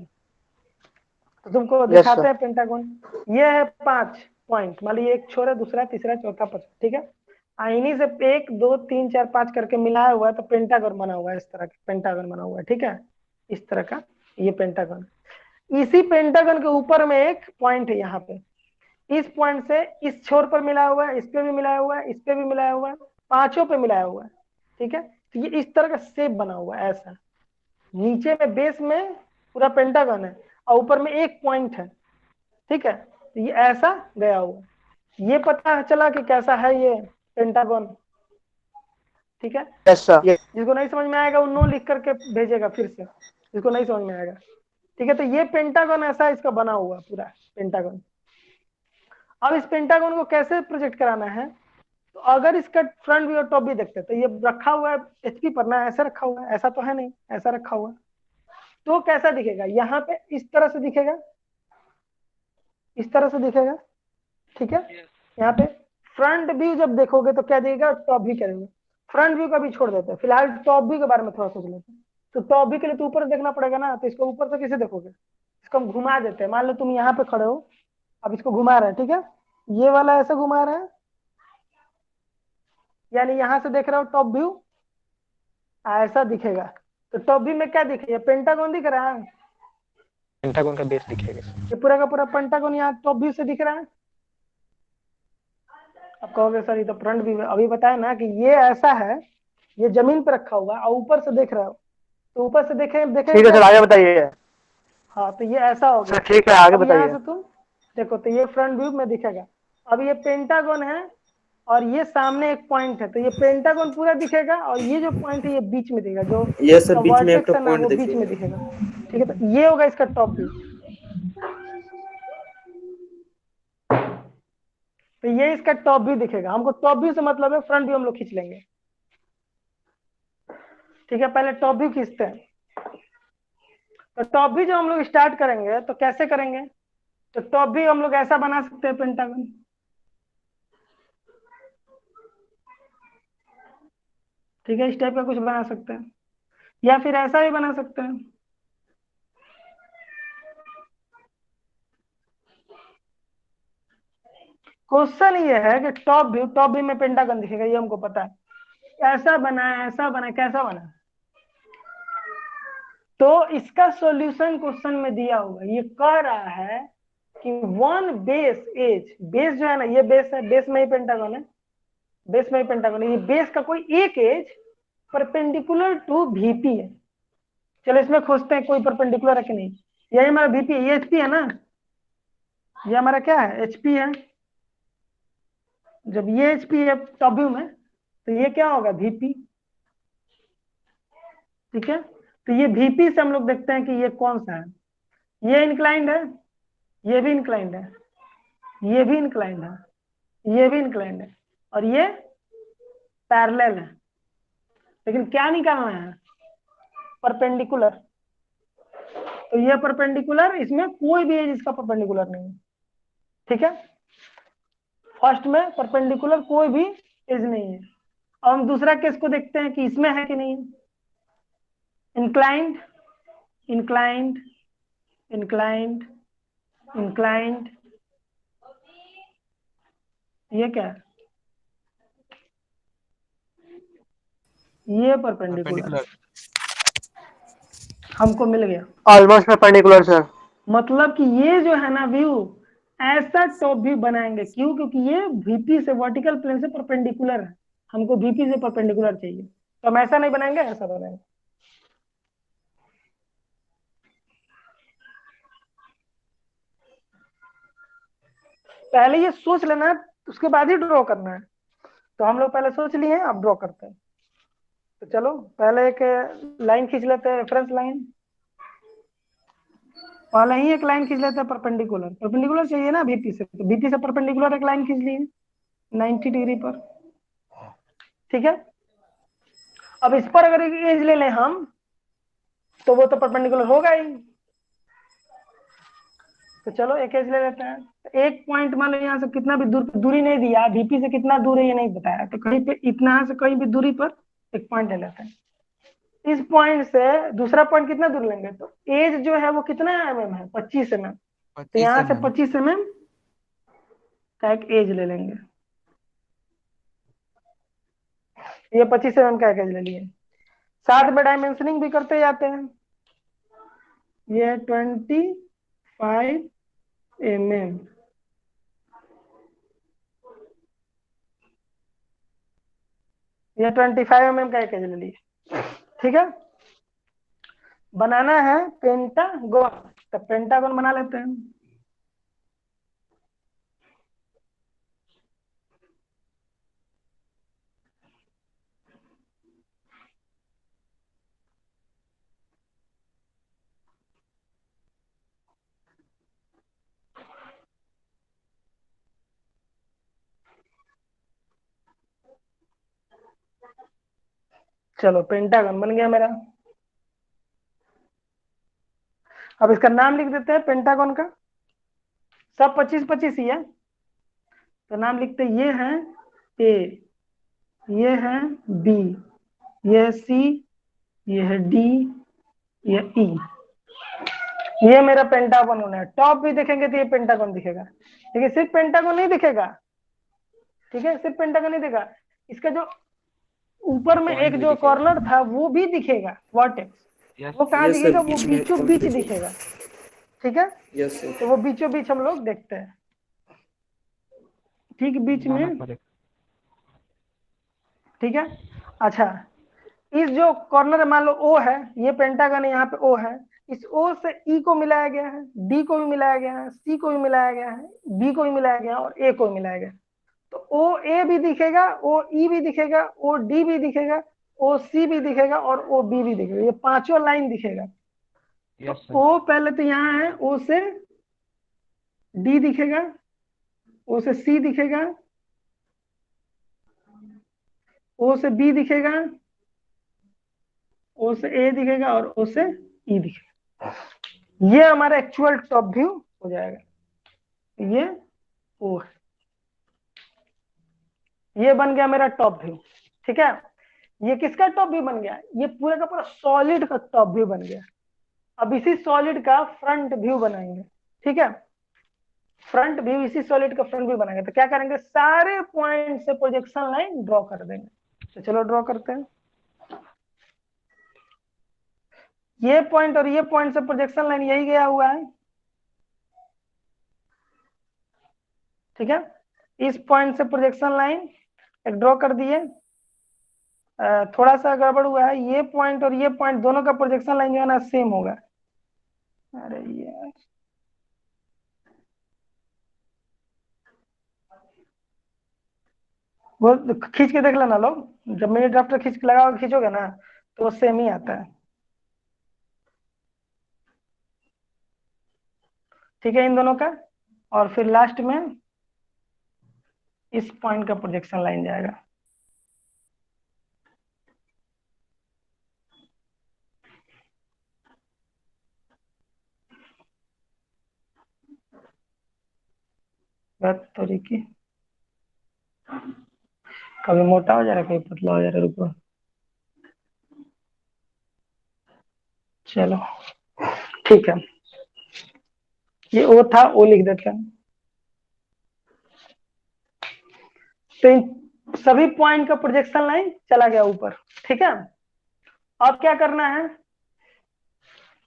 तो तुमको यस दिखाते सर, हैं पेंटागन, ये है 5 पॉइंट, मान लीजिए एक छोरा दूसरा तीसरा चौथा पांचवा, ठीक है। इन्हीं से 1 2 3 4 5 करके मिलाया हुआ है तो पेंटागन बना हुआ है, इस तरह का पेंटागन बना हुआ है, ठीक है, इस तरह का ये पेंटागन। इसी पेंटागन के ऊपर में एक पॉइंट है यहाँ पे, इस पॉइंट से इस छोर पर मिलाया हुआ है, इस पे भी मिलाया हुआ है, इस पे भी मिलाया हुआ है, पांचों पे मिलाया हुआ है, ठीक है। तो ये इस तरह का शेप बना हुआ है ऐसा, नीचे में बेस में पूरा पेंटागन है और ऊपर में एक पॉइंट है, ठीक है। तो ये ऐसा गया हुआ, ये पता चला कि कैसा है ये पेंटागन, ठीक है। Yes sir. जिसको नहीं समझ में आएगा वो नो लिख करके भेजेगा फिर से, जिसको नहीं समझ में आएगा, ठीक है। तो ये पेंटागन ऐसा इसका बना हुआ पूरा पेंटागन। अब इस पेंटागन को कैसे प्रोजेक्ट कराना है, तो अगर इसका फ्रंट व्यू और टॉप व्यू देखते हैं तो ये रखा हुआ है एचपी पर ना, ऐसा रखा हुआ है, ऐसा तो है नहीं, ऐसा रखा हुआ है। तो कैसा दिखेगा, यहाँ पे इस तरह से दिखेगा, इस तरह से दिखेगा, ठीक है। यहाँ पे फ्रंट व्यू जब देखोगे तो क्या दिखेगा, टॉप व्यू क्या दिखेगा। फ्रंट व्यू का भी छोड़ देते हैं, फिलहाल टॉप व्यू के बारे में थोड़ा सोच लेते हैं। तो टॉप व्यू के लिए तो ऊपर देखना पड़ेगा ना, तो इसको ऊपर से कैसे देखोगे, इसको हम घुमा देते हैं। मान लो तुम यहाँ पे खड़े हो, अब इसको घुमा रहे हैं, ठीक है। ये वाला ऐसे घुमा रहे हैं, यानी यहाँ से देख रहे हो टॉप व्यू ऐसा दिखेगा। तो टॉप व्यू में क्या दिखेगा, पेंटागन दिख रहा है, पेंटागन का बेस दिखेगा। ये पूरा का पूरा पेंटागन यहाँ टॉप व्यू से दिख रहा है। अब कहोगे सर ये तो फ्रंट व्यू है, अभी बताया ना कि ये ऐसा है, ये जमीन पर रखा हुआ है और ऊपर से देख रहे हो, तो ऊपर से देखे देखे ठीक है सर, आगे बताइए। हाँ, तो ये ऐसा हो गया। सर ठीक है, आगे अब यहाँ बताइए। से तुम देखो तो ये फ्रंट व्यू में दिखेगा। अब ये पेंटागन है और ये सामने एक पॉइंट है, तो ये पेंटागन पूरा दिखेगा और ये जो पॉइंट है ये बीच में दिखेगा, जो ये सर बीच में एक वर्टेक्स तो है ना पॉइंट वो बीच में दिखेगा, ठीक है। तो ये होगा इसका टॉप व्यू। तो ये इसका टॉप व्यू दिखेगा, हमको टॉप व्यू से मतलब है, फ्रंट व्यू हम लोग खींच लेंगे, ठीक है। पहले टॉप व्यू खींचते हैं। तो टॉप व्यू जो हम लोग स्टार्ट करेंगे तो कैसे करेंगे, तो टॉप व्यू हम लोग ऐसा बना सकते हैं पेंटागन, ठीक है। इस टाइप का कुछ बना सकते हैं या फिर ऐसा भी बना सकते हैं। क्वेश्चन ये है कि टॉप व्यू में पेंटागन दिखेगा, ये हमको पता है। ऐसा बना है, ऐसा बना है, कैसा बना है? तो इसका सॉल्यूशन क्वेश्चन में दिया हुआ, ये कह रहा है कि वन बेस एज, बेस जो है ना ये बेस है, बेस में ही पेंटागन है, बेस में ही पेंटागन है, ये बेस का कोई एक एज परपेंडिकुलर टू वीपी है। चलो इसमें खोजते हैं कोई परपेंडिकुलर है कि नहीं। ये हमारा वीपी है, ये एचपी है ना, ये हमारा क्या है, एचपी है। जब ये एचपी है टॉप व्यू में तो ये क्या होगा, वीपी, ठीक है। तो ये वीपी से हम लोग देखते हैं कि ये कौन सा है, ये इंक्लाइंड है, ये भी इंक्लाइंड है, ये भी इंक्लाइंड है, ये भी इंक्लाइंड है, और ये पैरेलल है। लेकिन क्या निकालना है, परपेंडिकुलर। तो ये परपेंडिकुलर, इसमें कोई भी एज इसका परपेंडिकुलर नहीं है, ठीक है। फर्स्ट में परपेंडिकुलर कोई भी एज नहीं है। अब हम दूसरा केस को देखते हैं कि इसमें है कि नहीं है। इंक्लाइंड, इंक्लाइंड, इंक्लाइंड, इंक्लाइंड, ये क्या है, ये परपेंडिकुलर हमको मिल गया। Almost perpendicular sir. मतलब कि ये जो है ना व्यू, ऐसा टॉप व्यू बनाएंगे, क्यों, क्योंकि ये वीपी से वर्टिकल प्लेन से परपेंडिकुलर है, हमको वीपी से परपेंडिकुलर चाहिए, तो हम ऐसा नहीं बनाएंगे, ऐसा बनाएंगे। पहले ये सोच लेना है, उसके बाद ही ड्रॉ करना है। तो हम लोग पहले सोच लिए हैं, अब ड्रॉ करते हैं। तो चलो पहले एक लाइन खींच लेते हैं, रेफरेंस लाइन। पहले ही एक लाइन खींच लेते हैं परपेंडिकुलर, परपेंडिकुलर चाहिए ना बीपी से, तो बीपी से परपेंडिकुलर एक लाइन खींच लिए 90 डिग्री पर, ठीक है। अब इस पर अगर एक एज ले लें हम, तो वो तो परपेंडिकुलर होगा ही। तो चलो एक एज ले लेते हैं। तो एक पॉइंट मान लो यहाँ से कितना भी दूरी नहीं दिया, बीपी से कितना दूर है ये नहीं बताया, तो कहीं पे इतना से कहीं भी दूरी पर एक पॉइंट ले लेते हैं। इस पॉइंट से दूसरा पॉइंट कितना दूर लेंगे, तो एज जो है वो कितना mm है, 25 mm। तो यहाँ से 25 mm का एक एज ले लेंगे, ये 25 mm का एक एज ले लिए। साथ में डायमेंशनिंग भी करते जाते हैं, ये 25 mm, ये 25 mm का एक एज ले लिए, ठीक है। बनाना है पेंटागन, तो पेंटागन बना लेते हैं। चलो पेंटागन बन गया मेरा। अब इसका नाम लिख देते हैं पेंटागन का। सब 25-25 ही है, तो नाम लिखते हैं, ये है ए, ये है बी, ये है सी, ये है डी, ये ई। ये मेरा पेंटागन होना है। टॉप भी देखेंगे तो ये पेंटागन दिखेगा, लेकिन सिर्फ पेंटागन नहीं दिखेगा। ठीक है, सिर्फ पेंटागन नहीं दिखेगा, इसका जो ऊपर में Point एक भी जो दिखेगा। कॉर्नर था वो भी दिखेगा, वर्टेक्स। यस वो कहाँ Yes, sir, दिखेगा? वो बीच में बीचों point बीच दिखेगा। दिखेगा। ठीक है, यस सर। तो वो बीचों बीच हम लोग देखते हैं। ठीक, बीच बनाना में। पड़ेगा। ठीक है, अच्छा, इस जो कॉर्नर मान लो ओ है, ये पेंटागन है, यहाँ पे ओ है, इस ओ से ई को मिलाया गया है, डी को भी मिलाया गया है, सी को भी मिलाया गया है, बी को भी मिलाया गया है और ए को भी मिलाया गया है। तो ओ ए भी दिखेगा, ओ ई भी दिखेगा, ओ डी भी दिखेगा, ओ सी भी दिखेगा और ओ बी भी दिखेगा। ये पांचों लाइन दिखेगा। तो यस सर। ओ पहले तो यहाँ है, ओ से डी दिखेगा, ओ से सी दिखेगा, ओ से बी दिखेगा, ओ से ए दिखेगा और ओ से ई दिखेगा। ये हमारा एक्चुअल टॉप व्यू हो जाएगा। ये ओ है, ये बन गया मेरा टॉप व्यू। ठीक है, ये किसका टॉप व्यू बन गया? ये पूरा का पूरा सॉलिड का टॉप व्यू बन गया। अब इसी सॉलिड का फ्रंट व्यू बनाएंगे। ठीक है, फ्रंट व्यू, इसी सॉलिड का फ्रंट व्यू बनाएंगे। तो क्या करेंगे? सारे पॉइंट से प्रोजेक्शन लाइन ड्रॉ कर देंगे। तो चलो ड्रॉ करते हैं। ये पॉइंट और ये पॉइंट से प्रोजेक्शन लाइन यही गया हुआ है। ठीक है, इस पॉइंट से प्रोजेक्शन लाइन एक ड्रॉ कर दिए। थोड़ा सा गड़बड़ हुआ है, ये पॉइंट और ये पॉइंट दोनों का प्रोजेक्शन लाइन जो है ना सेम होगा। अरे यार, वो खींच के देख लेना लोग, जब मिनी ड्राफ्टर खींच के लगाओगे, खींचोगे ना, तो वो सेम ही आता है। ठीक है, इन दोनों का, और फिर लास्ट में इस पॉइंट का प्रोजेक्शन लाइन जाएगा। बात तरीके, कभी मोटा हो जा रहा है, कभी पतला हो जा रहा है। रुको, चलो ठीक है, ये ओ था, ओ लिख देते हैं। तो इन सभी पॉइंट का प्रोजेक्शन लाइन चला गया ऊपर। ठीक है, अब क्या करना है?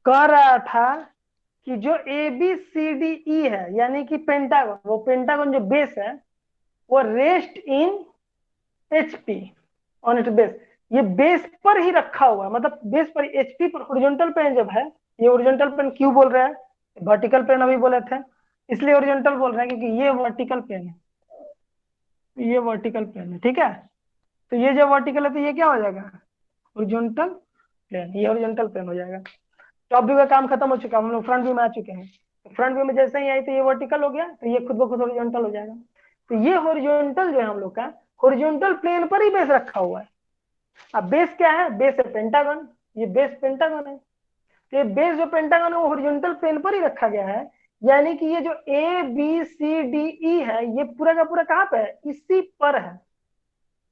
कह रहा था कि जो A B C D E है, यानी कि पेंटागन, वो पेंटागन जो बेस है, वो rest in HP, on it base. ये बेस पर ही रखा हुआ है, मतलब बेस पर, एचपी पर। ओरिजेंटल प्लेन जब है, ये ओरिजेंटल प्लेन क्यों बोल रहे हैं? वर्टिकल प्लेन अभी बोले थे, इसलिए ओरिजेंटल बोल रहे हैं, क्योंकि ये वर्टिकल प्लेन है, ये वर्टिकल प्लेन है। ठीक है, तो ये जो वर्टिकल है, तो ये क्या हो जाएगा? ओरिजेंटल प्लेन, ये ओरिजेंटल प्लेन हो जाएगा। टॉप व्यू का काम खत्म हो चुका है, हम लोग फ्रंट व्यू में आ चुके हैं। तो फ्रंट व्यू में जैसे ही आई तो ये वर्टिकल हो गया, तो ये खुद ब खुद हॉरिजॉन्टल हो जाएगा। तो ये हॉरिजॉन्टल जो है हम लोग का, हॉरिजॉन्टल प्लेन पर ही बेस रखा हुआ है। अब बेस क्या है? बेस है पेंटागन, ये बेस पेंटागन है। तो ये बेस जो पेंटागन है वो हॉरिजॉन्टल प्लेन पर ही रखा गया है, यानी कि ये जो A B C D E है, ये पूरा का पूरा कहाँ पे है? इसी पर है,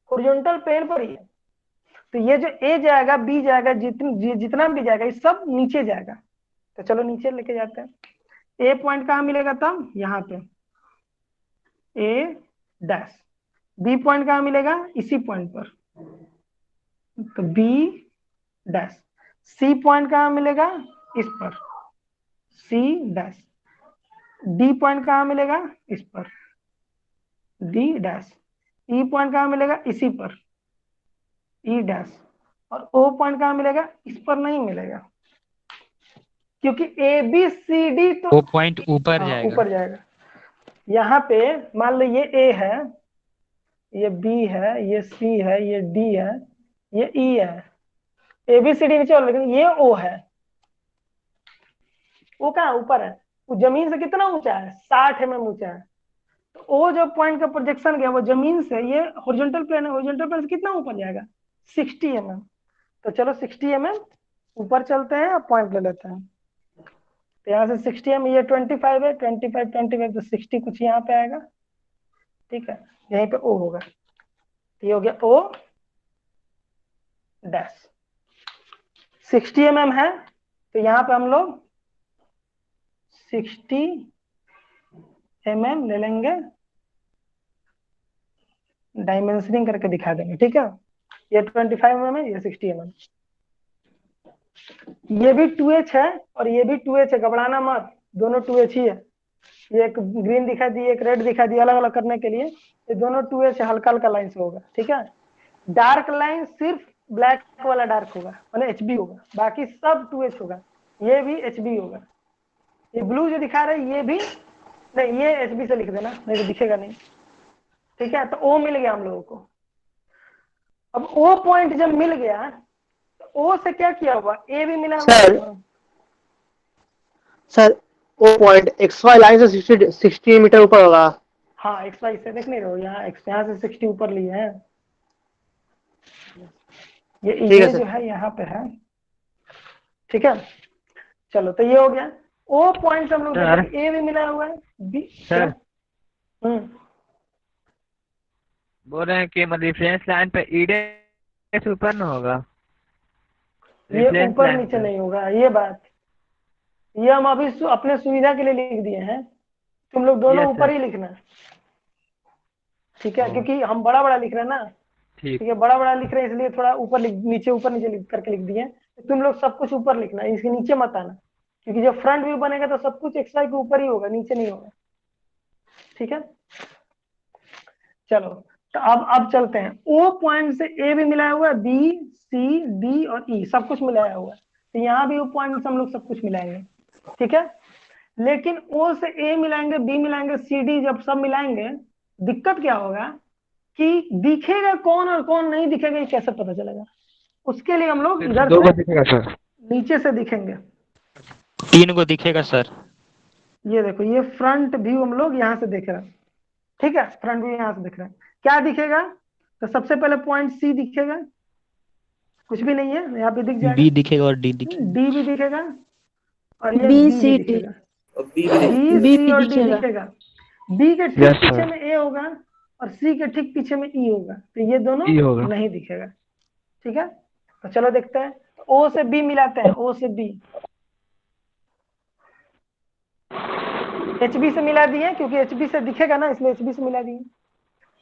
हॉरिजॉन्टल प्लेन पर ही है। तो ये जो ए जाएगा, बी जाएगा, जितना भी जाएगा, ये सब नीचे जाएगा। तो चलो नीचे लेके जाते हैं। ए पॉइंट कहाँ मिलेगा? तब यहाँ पे ए डैश। बी पॉइंट कहाँ मिलेगा? इसी पॉइंट पर, तो बी डैश। सी पॉइंट कहाँ मिलेगा? इस पर, सी डैश। डी पॉइंट कहाँ मिलेगा? इस पर, डी डैश। ई पॉइंट कहाँ मिलेगा? इसी पर, ई डैश। और ओ पॉइंट कहाँ मिलेगा? इस पर नहीं मिलेगा, क्योंकि ए बी सी डी तो वो पॉइंट ऊपर हाँ जाएगा। ऊपर जाएगा। यहाँ पे मान लो ये ए है, ये बी है, ये सी है, ये डी है, ये ई है, ए बी सी डी नीचे और, लेकिन ये ओ है। वो कहाँ ऊपर है, वो जमीन से कितना ऊंचा है, 60 mm ऊंचा है। तो ओ जो पॉइंट का प्रोजेक्शन गया वो जमीन से, ये हॉरिजॉन्टल प्लेन है, हॉरिजॉन्टल प्लेन से कितना ऊपर जाएगा, 60 mm। तो चलो 60 mm ऊपर चलते हैं और पॉइंट ले लेते हैं। तो यहाँ से 60 mm, ये 25 है, 25 तो 60 कुछ यहाँ पे आएगा। ठीक है, यहीं पे ओ होगा। तो ये हो गया ओ डैश। 60 mm है, तो यहाँ पे हम लोग 60 mm ले लेंगे, डायमेंशनिंग करके दिखा देंगे। ठीक है, ये 25 mm है, ये 60 mm। ये भी 2h है और ये भी 2h है, घबराना मत, दोनों 2h ही है। ये एक ग्रीन दिखा दी, एक रेड दिखा दी, अलग अलग करने के लिए। ये दोनों 2h है, हल्का हल्का लाइन से होगा। ठीक है, डार्क लाइन सिर्फ ब्लैक वाला डार्क होगा, माने HB होगा, बाकी सब 2h होगा। ये भी HB होगा। ये ब्लू जो दिखा रहा है ये भी नहीं, ये HB से लिख देना, नहीं तो दिखेगा नहीं। ठीक है, तो O मिल गया हम लोगों को। अब O पॉइंट जब मिल गया तो O से क्या किया हुआ, A भी मिला हुआ। सर वो पॉइंट XY लाइन से 60 मीटर ऊपर होगा। हाँ XY से देख नहीं रहे हो, यहाँ से 60 ऊपर लिए हैं। ये जो है यहाँ पे है। ठीक है, चलो तो ये हो गया। ओ पॉइंट हम लोग ए भी मिला हुआ है, बी सर बोल रहे हैं कि मतलब रेफरेंस लाइन पे ईडे ऊपर न होगा, ये ऊपर नीचे नहीं होगा। ये बात, ये हम अभी अपने सुविधा के लिए लिख दिए हैं, तुम लोग दोनों ऊपर ही लिखना। ठीक है, क्योंकि हम बड़ा बड़ा लिख रहे हैं ना। ठीक है, बड़ा बड़ा लिख रहे हैं इसलिए थोड़ा ऊपर नीचे ऊपर नीचे करके लिख दिए। तुम लोग सब कुछ ऊपर लिखना, इसके नीचे मत आना, क्योंकि जब फ्रंट व्यू बनेगा तो सब कुछ XY के ऊपर ही होगा, नीचे नहीं होगा। ठीक है, चलो तो अब चलते हैं। O पॉइंट से A भी मिलाया हुआ है, B C D और E सब कुछ मिलाया हुआ है। तो यहाँ भी O पॉइंट से हम लोग सब कुछ मिलाएंगे। ठीक है, लेकिन O से A मिलाएंगे, B मिलाएंगे, C D जब सब मिलाएंगे, दिक्कत क्या होगा कि दिखेगा कौन और कौन नहीं दिखेगा, ये कैसे पता चलेगा। उसके लिए हम लोग इधर दो से दिखेगा सर, नीचे से दिखेंगे। 3 को दिखेगा सर। ये देखो, ये फ्रंट व्यू हम लोग यहाँ से देख रहे हैं। ठीक है, फ्रंट व्यू यहाँ से देख रहे हैं, क्या दिखेगा। तो सबसे पहले पॉइंट C दिखेगा, कुछ भी नहीं है, यहाँ पे दिख जाएगा। बी दिखेगा और डी दिखेगा। डी भी दिखेगा और ये B बी C भी D दिखेगा। B बी सी और डी दिखेगा। दिखेगा। बी के ठीक Yes, sir. पीछे में ए होगा और सी के ठीक पीछे में ई होगा, तो ये दोनों E होगा। नहीं दिखेगा। ठीक है, तो चलो देखते हैं। ओ से बी मिलाते हैं, ओ से बी, HB से मिला दिए, क्योंकि HB से दिखेगा ना, इसलिए HB से मिला दिए।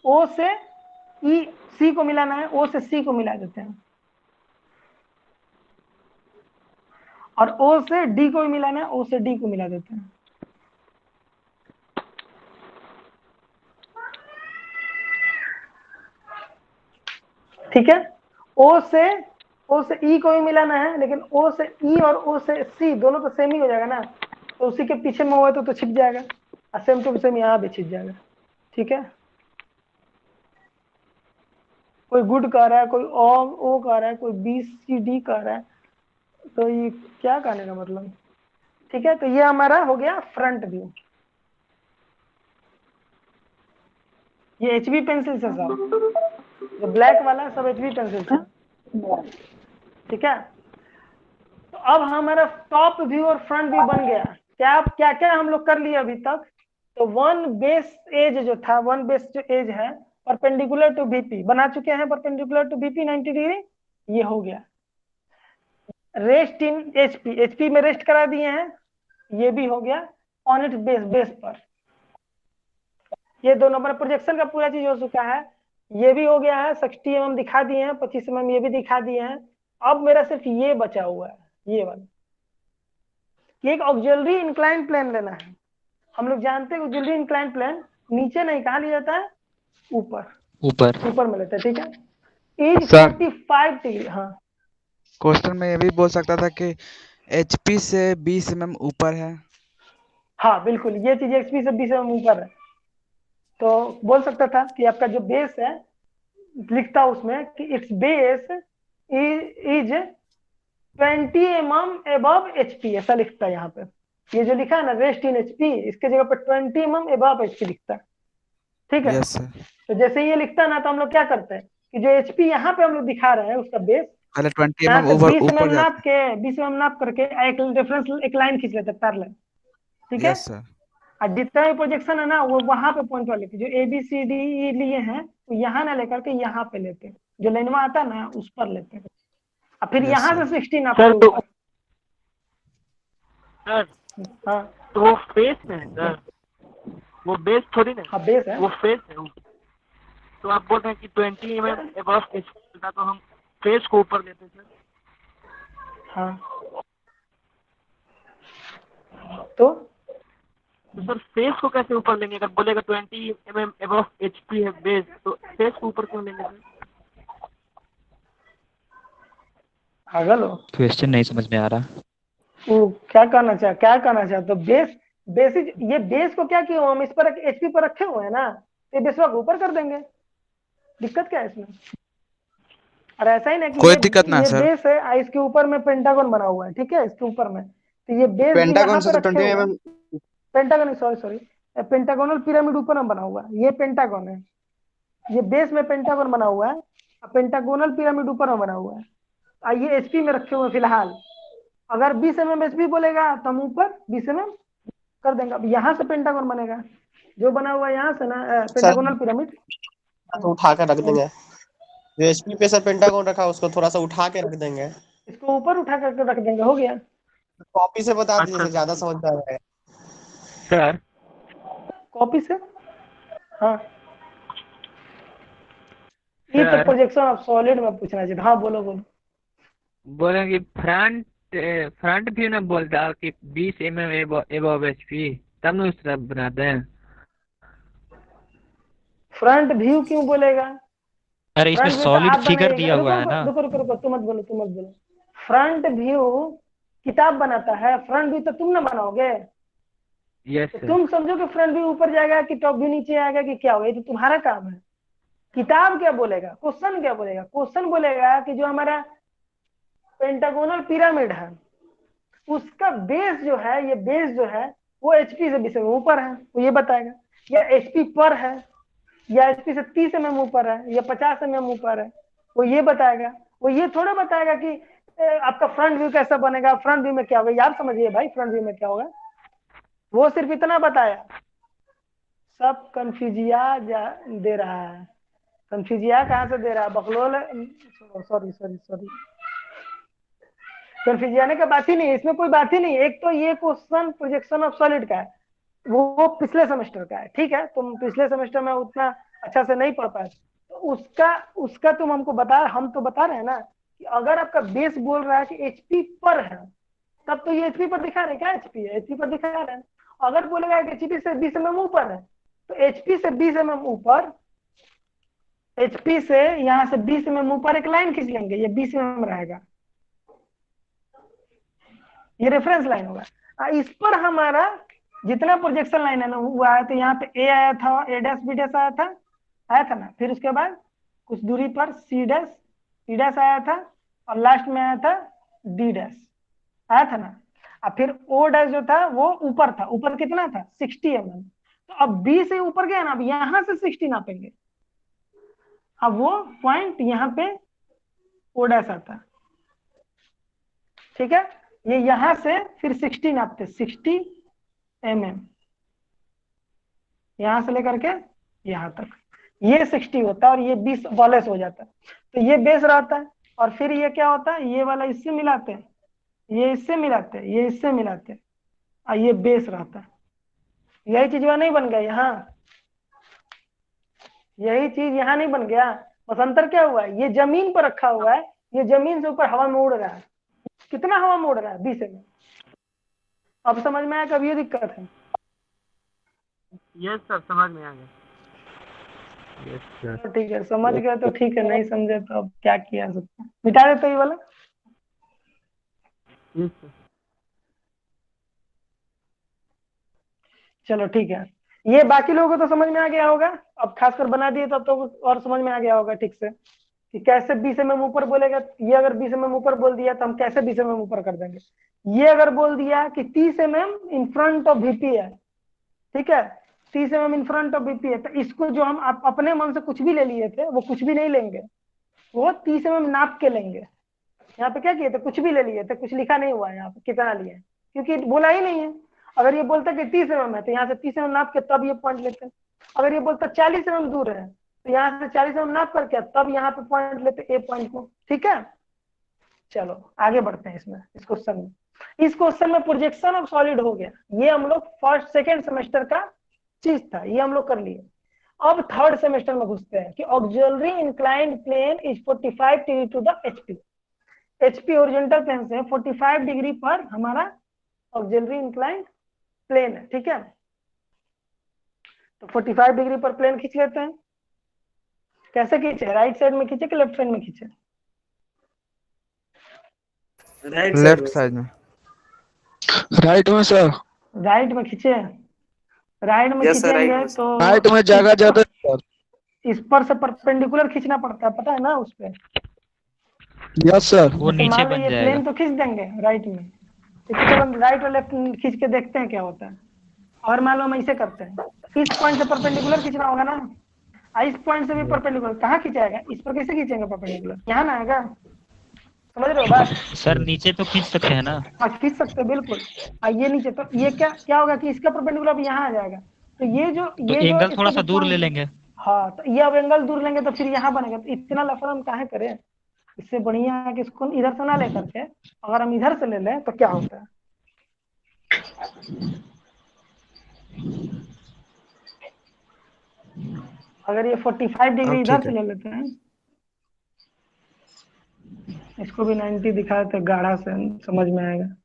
ओ से ई सी को मिलाना है, ओ से सी को मिला देते हैं, और ओ से डी को भी मिलाना है, ओ से डी को मिला देते हैं। ठीक है, ओ से ई को भी मिलाना है, लेकिन ओ से ई और ओ से सी दोनों तो सेम ही हो जाएगा ना, तो उसी के पीछे में हुआ तो छिप जाएगा, और सेम टू सेम यहाँ भी छिप जाएगा। ठीक है, कोई गुड कह रहा है, कोई ओ कह रहा है, कोई बी सी डी कह रहा है, तो ये क्या कहने का मतलब। ठीक है, तो ये हमारा हो गया फ्रंट व्यू। ये HB पेंसिल से सब, जो ब्लैक वाला सब HB पेंसिल से। ठीक है, तो अब हमारा टॉप व्यू और फ्रंट व्यू बन गया। क्या क्या हम लोग कर लिए अभी तक। तो वन बेस एज जो था, वन बेस जो एज है परपेंडिकुलर टू VP बना चुके हैं, परपेंडिकुलर टू VP 90 डिग्री, ये हो गया। रेस्ट इन HP में रेस्ट करा दिए हैं, ये भी हो गया। ऑन इट बेस पर ये दोनों पर प्रोजेक्शन का पूरा चीज हो चुका है, ये भी हो गया है। 60 mm दिखा दिए हैं, 25 mm ये भी दिखा दिए हैं। अब मेरा सिर्फ ये बचा हुआ है, ये वाला। ये एक ऑक्सिलरी इंक्लाइन प्लेन लेना है। हम लोग जानते हैं ऑक्सिलरी इंक्लाइन प्लेन नीचे नहीं, कहाँ लिया जाता है, ऊपर में लेते हैं। ठीक है, एज 45 डिग्री। हाँ क्वेश्चन में ये भी बोल सकता था कि HP से 20 mm ऊपर है। हाँ बिल्कुल, ये चीज HP से 20 mm ऊपर है, तो बोल सकता था कि आपका जो बेस है, लिखता उसमें कि it's base is 20 mm above HP, ऐसा लिखता है यहाँ पे। ये जो लिखा है ना रेस्ट इन HP, इसके जगह पर 20 mm एबव HP लिखता है, ठीक है। Yes sir. तो जैसे ये लिखता है ना, तो हम लोग क्या करते हैं कि जो HP यहाँ पे हम लोग दिखा रहे हैं उसका बेस, पहले 20 यहाँ mm से ऊपर 20 ऊपर mm नाप जाते के 20 mm नाप करके एक रेफरेंस, एक लाइन खींच लेते हैं पैरेलल, ठीक हैं। है। Yes sir. और जितना भी प्रोजेक्शन है ना, वो वहां पे पॉइंट वाले जो ABCDE लिए हैं, वो यहाँ ना लेकर के यहाँ पे लेते हैं, जो लाइनवा आता है ना उस पर लेते हैं, और फिर यस यहाँ सर। से 16 नापते सर हैं तो ऊपर। सर हाँ तो वो फेस में है सर, वो बेस थोड़ी ना, हाँ बेस है। वो फेस है। तो आप बोल रहे हैं कि 20 mm एबव HP था, तो हम फेस को ऊपर लेते हैं सर। हाँ तो तो सर फेस को कैसे ऊपर लेंगे? अगर बोलेगा 20 mm एबव HP है बेस, तो फेस को ऊपर क्यों लेंगे सर? पागल हो, क्वेश्चन नहीं समझ में आ रहा। वो क्या कहना चाह, क्या कहना चाहते तो बेस, बेसिक, ये बेस को क्या किया हम इस पर HP पर रखे हुए हैं ना, तो ये बेस को ऊपर कर देंगे, दिक्कत क्या है इसमें। और ऐसा ही ना कि कोई दिक्कत ना ये सर। बेस है, इसके ऊपर में पेंटागन बना हुआ है, ठीक है, इसके ऊपर में, तो ये बेस भी पेंटागन यहाँ से पे तो रखे 20 हुए हैं। mm pentagon, sorry sorry, pentagonal pyramid ऊपर में बना हुआ है, ये पेंटागन है, ये बेस में पेंटागन बना हुआ है, पेंटागोनल पिरामिड ऊपर में बना हुआ है, और ये HP में रखे हुए हैं फिलहाल। अगर 20 mm HP बोलेगा तो हम ऊपर 20 mm कर देंगे। अब यहाँ से पेंटागन बनेगा, जो बना हुआ है यहाँ से ना सर पेंटागोनल पिरामिड, तो उठा कर रख देंगे, जो एचपी पे सर पेंटागन रखा है उसको थोड़ा सा उठा के रख देंगे। इसको ऊपर उठा करके रख देंगे, हो गया। कॉपी से बता दीजिए अच्छा सर, ज्यादा समझ में आ जाएगा। सर, कॉपी से, हाँ ये तो सर प्रोजेक्शन ऑफ सॉलिड में पूछना चाहिए। हाँ बोलो बोलो। बोले कि फ्रंट व्यू ने बोलता कि 20 mm एबव HP, तब ना उस तरह बनाते हैं। फ्रंट व्यू क्यों बोलेगा? अरे इसमें फ्रंट व्यू तो सॉलिड आप फिगर बनाइएगा, दिया रुको हुआ है रुको ना। रुको रुको रुको, तुम मत बोलो, तुम मत बोलो। फ्रंट व्यू किताब बनाता है, फ्रंट व्यू तो तुम ना बनाओगे, यस तो सर। तुम समझो कि फ्रंट व्यू ऊपर जाएगा कि टॉप व्यू नीचे आएगा कि क्या होगा, ये तो तुम्हारा काम है। किताब क्या बोलेगा, क्वेश्चन क्या बोलेगा, क्वेश्चन बोलेगा कि जो हमारा पेंटागोनल पिरामिड है उसका बेस जो है, ये बेस जो है वो HP से 20 mm ऊपर है, वो ये बताएगा, या HP पर है, या HP से 30 mm ऊपर है, या 50 mm ऊपर है, वो ये बताएगा। वो ये थोड़ा बताएगा कि आपका फ्रंट व्यू कैसा बनेगा, फ्रंट व्यू में क्या होगा, यार समझिए भाई फ्रंट व्यू में क्या होगा, वो सिर्फ इतना बताया। सब कंफ्यूजिया दे रहा है, कंफ्यूजिया कहाँ से दे रहा है, बकलोल, सॉरी सॉरी सॉरी, कंफ्यूजियाने का बात ही नहीं है, इसमें कोई बात ही नहीं है। एक तो ये क्वेश्चन प्रोजेक्शन ऑफ सॉलिड का है, वो पिछले सेमेस्टर का है, ठीक है, तुम पिछले सेमेस्टर में उतना अच्छा से नहीं पढ़ पाए, तो उसका उसका तुम हमको बता, हम तो बता रहे हैं ना कि अगर आपका बेस बोल रहा है कि HP पर है, तब तो ये HP पर दिखा रहे हैं, क्या HP है, HP पर दिखा रहे हैं। अगर बोलेगा कि HP से 20 mm ऊपर है, तो HP से 20 mm ऊपर, HP से यहाँ से 20 mm ऊपर एक लाइन खींच लेंगे, ये 20 mm रहेगा, ये रेफरेंस लाइन होगा। इस पर हमारा जितना प्रोजेक्शन लाइन है ना वो आया, तो यहाँ पे A आया था, A डैश B डैश आया था ना, फिर उसके बाद कुछ दूरी पर C डैश आया था, और लास्ट में आया था D डैश आया था ना, और फिर O डैश जो था वो ऊपर था, ऊपर कितना था 60 mm, तो अब B से ऊपर गया ना, अब यहाँ से 60 नापेंगे, अब वो पॉइंट यहाँ पे O डैश आता है, ठीक है। ये यहां से फिर 60 नापते, 60 mm, यहां से लेकर के यहां तक, ये 60 होता है और ये 20 वॉलेस हो जाता है, तो ये बेस रहता है। और फिर ये क्या होता है, ये वाला इससे मिलाते हैं, ये इससे मिलाते हैं, ये इससे मिलाते हैं, और ये बेस रहता है। यही चीज वहां नहीं बन गया, यहाँ यही चीज यहाँ नहीं बन गया, बस अंतर क्या हुआ है, ये जमीन पर रखा हुआ है, ये जमीन से ऊपर हवा में उड़ रहा है, कितना हवा में उड़ रहा है 20 mm। अब समझ में आया, कब ये दिक्कत है। यस सर, समझ में आ गया। Yes sir. तो ठीक है, समझ गए तो ठीक है, नहीं समझे तो अब क्या किया जा सकता है, मिटा देते ये वाला। Yes sir. चलो ठीक है, ये बाकी लोगों को तो समझ में आ गया होगा। अब खासकर बना दिए तब तो और समझ में आ गया होगा ठीक से कि कैसे 20 mm ऊपर बोलेगा। ये अगर 20 mm ऊपर बोल दिया तो हम कैसे 20 mm ऊपर कर देंगे। ये अगर बोल दिया कि 30 mm in front of VP है, ठीक है, 30 mm in front of VP है, तो इसको जो हम अपने मन से कुछ भी ले लिए थे वो कुछ भी नहीं लेंगे, वो 30 mm नाप के लेंगे। यहाँ पे क्या किए थे, कुछ भी ले लिए थे, कुछ लिखा नहीं हुआ है यहाँ पे कितना लिए, क्योंकि बोला ही नहीं है। अगर ये बोलता कि 30 mm है तो यहाँ से 30 mm नाप के तब ये पॉइंट लेते हैं। अगर ये बोलता 40 mm दूर है तो यहाँ से 40 mm नाप करके तब यहाँ पे पॉइंट लेते ए पॉइंट को। ठीक है, चलो आगे बढ़ते हैं इसमें, इस क्वेश्चन में। इस क्वेश्चन में प्रोजेक्शन ऑफ सॉलिड हो गया, ये हम लोग फर्स्ट सेकेंड सेमेस्टर का चीज था, ये हम लोग कर लिए। अब थर्ड सेमेस्टर में घुसते हैं कि auxiliary inclined plane is 45 degree to the HP। HP horizontal plane से 45 डिग्री पर हमारा ऑक्सिलरी इंक्लाइंड प्लेन है, ठीक है। तो 45 डिग्री पर प्लेन खींच लेते हैं। कैसे खींचे, राइट साइड में खींचे कि लेफ्ट साइड में खींचे? लेफ्ट साइड में। राइट में सर। राइट में खींचे, राइट में खींचेंगे तो राइट में जगह ज्यादा है सर। इस पर से परपेंडिकुलर खींचना पड़ता है, पता है ना उस पे। Yes sir. वो जैसे नीचे मान लो बन ये जाएगा। प्लेन तो खींच देंगे राइट में, ठीक है, चलो राइट और लेफ्ट खींच के देखते हैं क्या होता है। और मान लो हम ऐसे करते हैं, इस पॉइंट से परपेंडिकुलर खींचना होगा ना, इस पॉइंट से भी परपेंडिकुलर कहाँ खींचाएगा, इस पर कैसे खींचेंगे परपेंडिकुलर, यहाँ ना आएगा। समझ रहे हो बात? सर नीचे तो खींच सकते हैं ना। हाँ खींच सकते हैं बिल्कुल। ये नीचे तो ये क्या क्या होगा कि इसका परपेंडिकुलर भी यहाँ आ जाएगा, तो तो ये जो एंगल इसका थोड़ा जो सा दूर ले point- लेंगे। हाँ तो ये अब एंगल दूर लेंगे तो फिर यहाँ बनेगा, तो इतना लफड़ा हम काहे करें। इससे बढ़िया है कि इसको इधर से ना लेकर के अगर हम इधर से ले लें तो क्या होता है। अगर ये 45 डिग्री अब इधर ठीक से है। ले लेते हैं, इसको भी 90 दिखाए तो गाढ़ा से समझ में आएगा।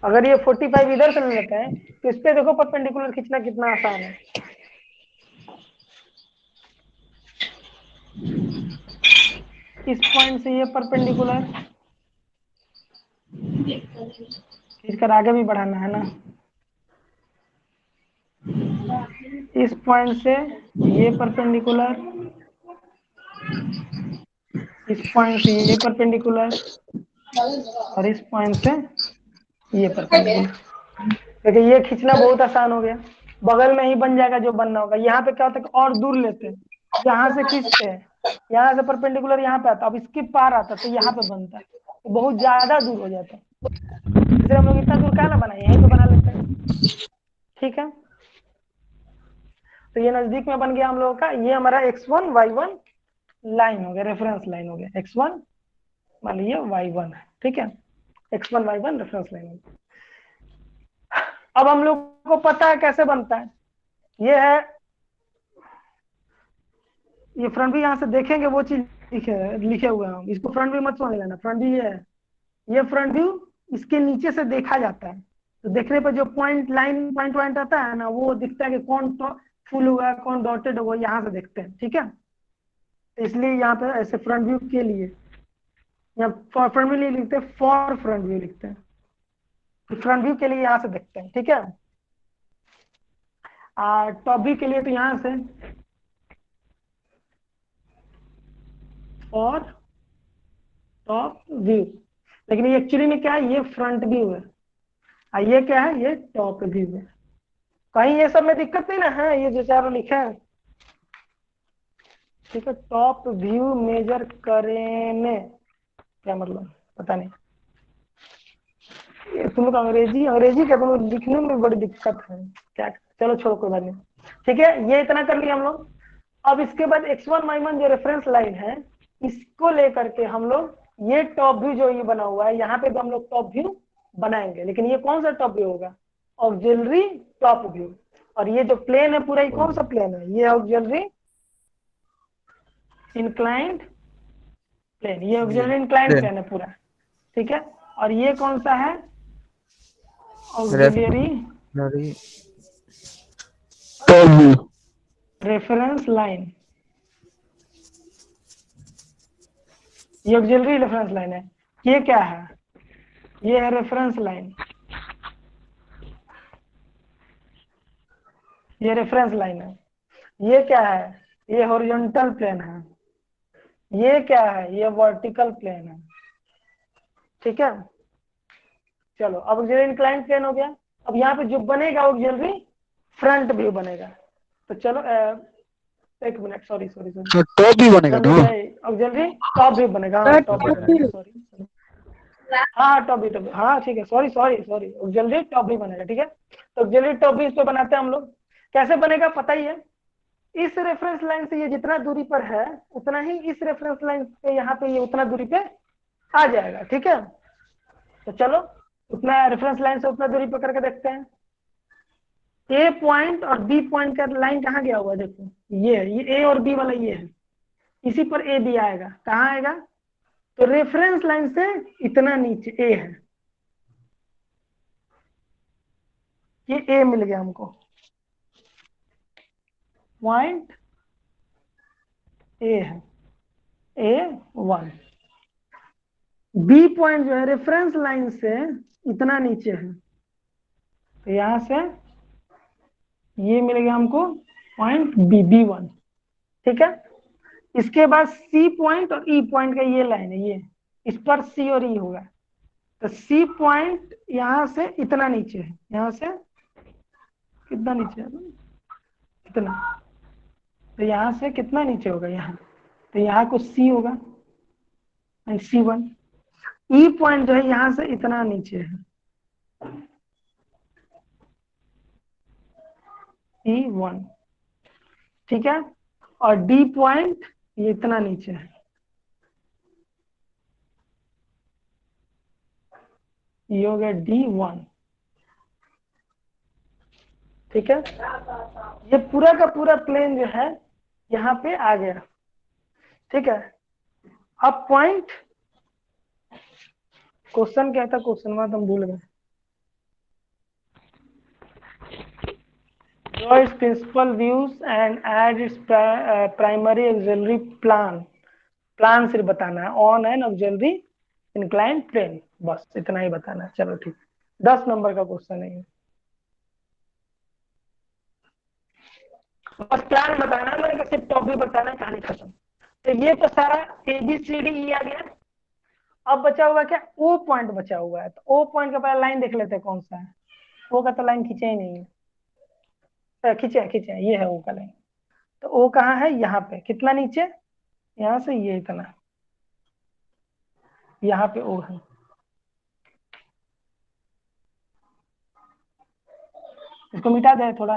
अगर ये 45 इधर से ले लेते हैं तो इस पे देखो परपेंडिकुलर खींचना कितना आसान है। इस पॉइंट से ये परपेंडिकुलर खींच कर आगे भी बढ़ाना है ना, इस पॉइंट से ये परपेंडिकुलर, इस पॉइंट से ये परपेंडिकुलर और इस पॉइंट से ये परपेंडिकुलर। देखिए ये खींचना बहुत आसान हो गया, बगल में ही बन जाएगा जो बनना होगा। यहाँ पे क्या होता है कि और दूर लेते हैं, यहाँ से खींचते हैं, यहाँ से परपेंडिकुलर यहाँ पे आता, अब इसके पार आता तो यहाँ पे बनता है, तो बहुत ज्यादा दूर हो जाता है। इसलिए हम लोग इतना दूर क्या ना बनाए, यहीं पे बना लेते हैं। ठीक है, तो ये नजदीक में बन गया हम लोगों का। ये हमारा x1 y1 लाइन हो गया, रेफरेंस लाइन हो गया। x1 मान लीजिए y1 है, ठीक है, x1 y1 रेफरेंस लाइन हो गया। अब हम लोग को पता है कैसे बनता है, ये है, ये फ्रंट भी यहाँ से देखेंगे वो चीज लिखे हुए हैं, इसको फ्रंट व्यू मत समझ लेना। फ्रंट व्यू ये है, ये फ्रंट व्यू इसके नीचे से देखा जाता है, तो देखने पर जो पॉइंट लाइन पॉइंट आता है ना, वो दिखता है कि कौन फुल हुआ कौन डॉटेड हुआ, यहाँ से देखते हैं। ठीक है, इसलिए यहाँ पे ऐसे फ्रंट व्यू के लिए यहाँ फ्रंट व्यू नहीं लिखते, फॉर फ्रंट व्यू लिखते हैं, तो फ्रंट व्यू के लिए यहाँ से देखते हैं। ठीक है, टॉप व्यू के लिए तो यहाँ से और टॉप व्यू, लेकिन ये एक्चुअली में क्या है, ये फ्रंट व्यू है और ये क्या है, ये टॉप व्यू है। कहीं ये सब में दिक्कत नहीं ना है, ये जो चारों लिखा है। ठीक है, टॉप व्यू मेजर करने क्या मतलब पता नहीं, ये तुम लोग अंग्रेजी का तुम लोग लिखने में बड़ी दिक्कत है क्या, चलो छोड़ो कोई बात नहीं। ठीक है, ये इतना कर लिया हम लोग। अब इसके बाद x1 y1 जो रेफरेंस लाइन है, इसको लेकर के हम लोग ये टॉप व्यू जो ये बना हुआ है, यहाँ पे भी हम लोग टॉप व्यू बनाएंगे, लेकिन ये कौन सा टॉप व्यू होगा, ऑक्सिलरी टॉप व्यू। और ये जो प्लेन है पूरा, ये कौन सा प्लेन है, ये ऑक्सिलरी इंक्लाइंड प्लेन, ये ऑक्सिलरी इंक्लाइंड प्लेन है पूरा। ठीक है, और ये कौन सा है, ऑक्सिलरी रेफरेंस लाइन, ये ऑक्सिलरी रेफरेंस लाइन है। ये क्या है, ये है रेफरेंस लाइन। ये रेफरेंस लाइन है। ये क्या है? ये हॉरिजॉन्टल प्लेन है। ये क्या है? ये वर्टिकल प्लेन है। ठीक है, चलो अब ऑक्सिलरी इंक्लाइंड प्लेन हो गया। अब यहाँ पे जो बनेगा ऑक्सिलरी फ्रंट व्यू बनेगा। तो चलो एक minute, sorry sorry sorry, sir top भी बनेगा रंजीत ना? भाई ऑक्सिलरी टॉप व्यू बनेगा। हाँ टॉप व्यू बनेगा, सॉरी। हाँ हाँ टॉप व्यू, हाँ ठीक है, sorry sorry sorry, auxiliary top view बनेगा। ठीक है, तो ऑक्सिलरी टॉप व्यू इस पे बनाते हैं हम लोग। कैसे बनेगा पता ही है। इस रेफरेंस लाइन से ये जितना दूरी पर है उतना ही इस रेफरेंस लाइन पे यहाँ पे ये उतना दूरी पे आ जाएगा। ठीक है, तो चलो उतना रेफरेंस लाइन से उतना दूरी पे करके देखते हैं। ए पॉइंट और बी पॉइंट का लाइन कहाँ गया हुआ है? देखो ये ए और बी वाला ये है, इसी पर ए बी आएगा। कहाँ आएगा? तो रेफरेंस लाइन से इतना नीचे ए है, ये ए मिल गया हमको, पॉइंट ए है, A1। बी पॉइंट जो है रेफरेंस लाइन से इतना नीचे है, तो यहां से ये मिल गया हमको पॉइंट B1। ठीक है, इसके बाद सी पॉइंट और ई पॉइंट का ये लाइन है, ये इस पर सी और ई होगा। तो सी पॉइंट यहां से इतना नीचे है, यहां से कितना नीचे है? इतना। तो यहां से कितना नीचे होगा? यहाँ, तो यहाँ को सी होगा एंड C1। ई पॉइंट जो है यहां से इतना नीचे है, E1। ठीक है, और डी पॉइंट ये इतना नीचे है, ये हो गया D1। ठीक है, ये पूरा का पूरा प्लेन जो है यहाँ पे आ गया। ठीक है, अब पॉइंट, क्वेश्चन क्या था? क्वेश्चन में तुम भूल गए। Draw its principal views and add its primary auxiliary plan। Plan सिर्फ बताना है, on and auxiliary inclined plane, बस इतना ही बताना है। चलो ठीक, 10 नंबर का क्वेश्चन है ये। बस प्लान बताना है, मैंने कहा सिर्फ टॉपिक बताना है, कहानी खत्म। तो ये तो सारा ABCD आ गया। अब बचा हुआ क्या? ओ पॉइंट बचा हुआ है। तो ओ पॉइंट का पहले लाइन देख लेते हैं कौन सा है। ओ का तो लाइन खींचे ही नहीं है, खींचे खींचे, ये है ओ का लाइन। तो ओ कहाँ है? यहाँ पे। कितना नीचे? यहाँ से ये इतना, यहाँ पे ओ है। इसको मिटा दे थोड़ा,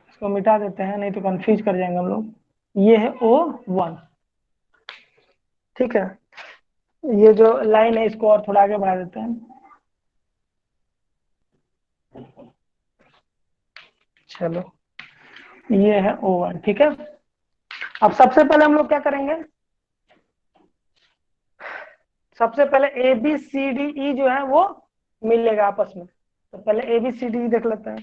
इसको मिटा देते हैं, नहीं तो कंफ्यूज कर जाएंगे हम लोग। ये है O1। ठीक है, ये जो लाइन है इसको और थोड़ा आगे बढ़ा देते हैं। चलो ये है O1। ठीक है, अब सबसे पहले हम लोग क्या करेंगे? सबसे पहले ABCDE जो है वो मिलेगा आपस में। तो पहले ABCDE देख लेते हैं।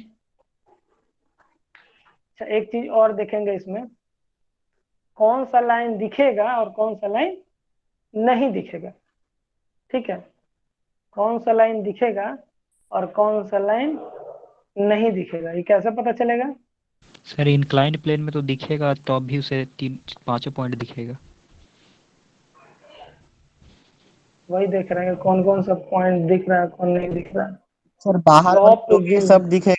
अच्छा एक चीज और देखेंगे इसमें, कौन सा लाइन दिखेगा और कौन सा लाइन नहीं दिखेगा। ठीक है, कौन सा लाइन दिखेगा और कौन सा लाइन नहीं दिखेगा, ये कैसे पता चलेगा? सर इंक्लाइंड प्लेन में तो दिखेगा, टॉप व्यू से 3-5 पॉइंट दिखेगा। वही देख रहे हैं कौन कौन सा पॉइंट दिख रहा है, कौन नहीं दिख रहा है। सर बाहर वाला टॉप जो भी व्यू, सब दिखे,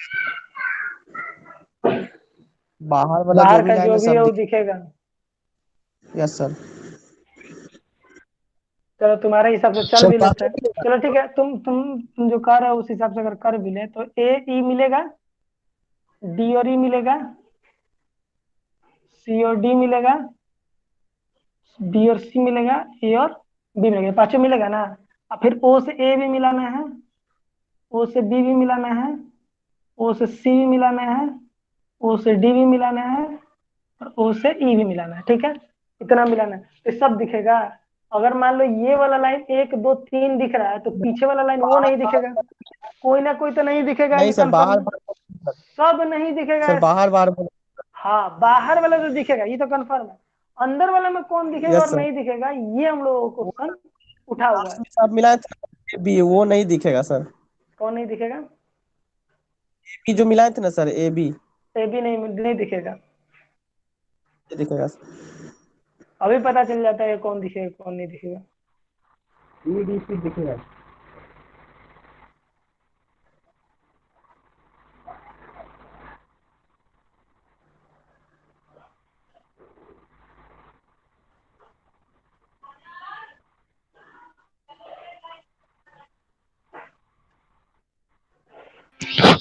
बाहर वाला जो बाहर भी का लाइन जो है भी है सब वो दिखेगा। Yes sir. चलो तुम्हारे हिसाब से चल सर भी लेते पाँचों हैं। मिलेगा? चलो ठीक है, तुम जो कर रहे हो उस हिसाब से अगर कर भी ले तो AE मिलेगा, D और E मिलेगा, C और D मिलेगा, B और C मिलेगा, A और B मिलेगा, पांचों मिलेगा ना। और फिर O से A भी मिलाना है, O से B भी मिलाना है, O से C भी मिलाना है, O से D भी मिलाना है, और O से E भी मिलाना है। ठीक है, इतना मिलाना है तो सब दिखेगा। अगर मान लो ये वाला लाइन 1 2 3 दिख रहा है तो पीछे वाला लाइन वो नहीं दिखेगा, कोई ना कोई तो नहीं दिखेगा, नहीं ये सर, कंफर्म बाहर है। सब नहीं दिखेगा सर बाहर बाहर हाँ बाहर वाला तो दिखेगा, ये तो कंफर्म है। अंदर वाला में कौन दिखेगा यस और सर। नहीं दिखेगा, ये हम लोगों को क्वेश्चन उठा हुआ है। लास्ट में सब मिलाए थे, बी वो नहीं दिखेगा सर। कौन नहीं दिखेगा? बी जो मिलाए थे ना सर, ए बी ए भी नहीं दिखेगा। दिखेगा। अभी पता चल जाता है कौन दिखेगा कौन नहीं दिखेगा। ई डी सी दिखेगा।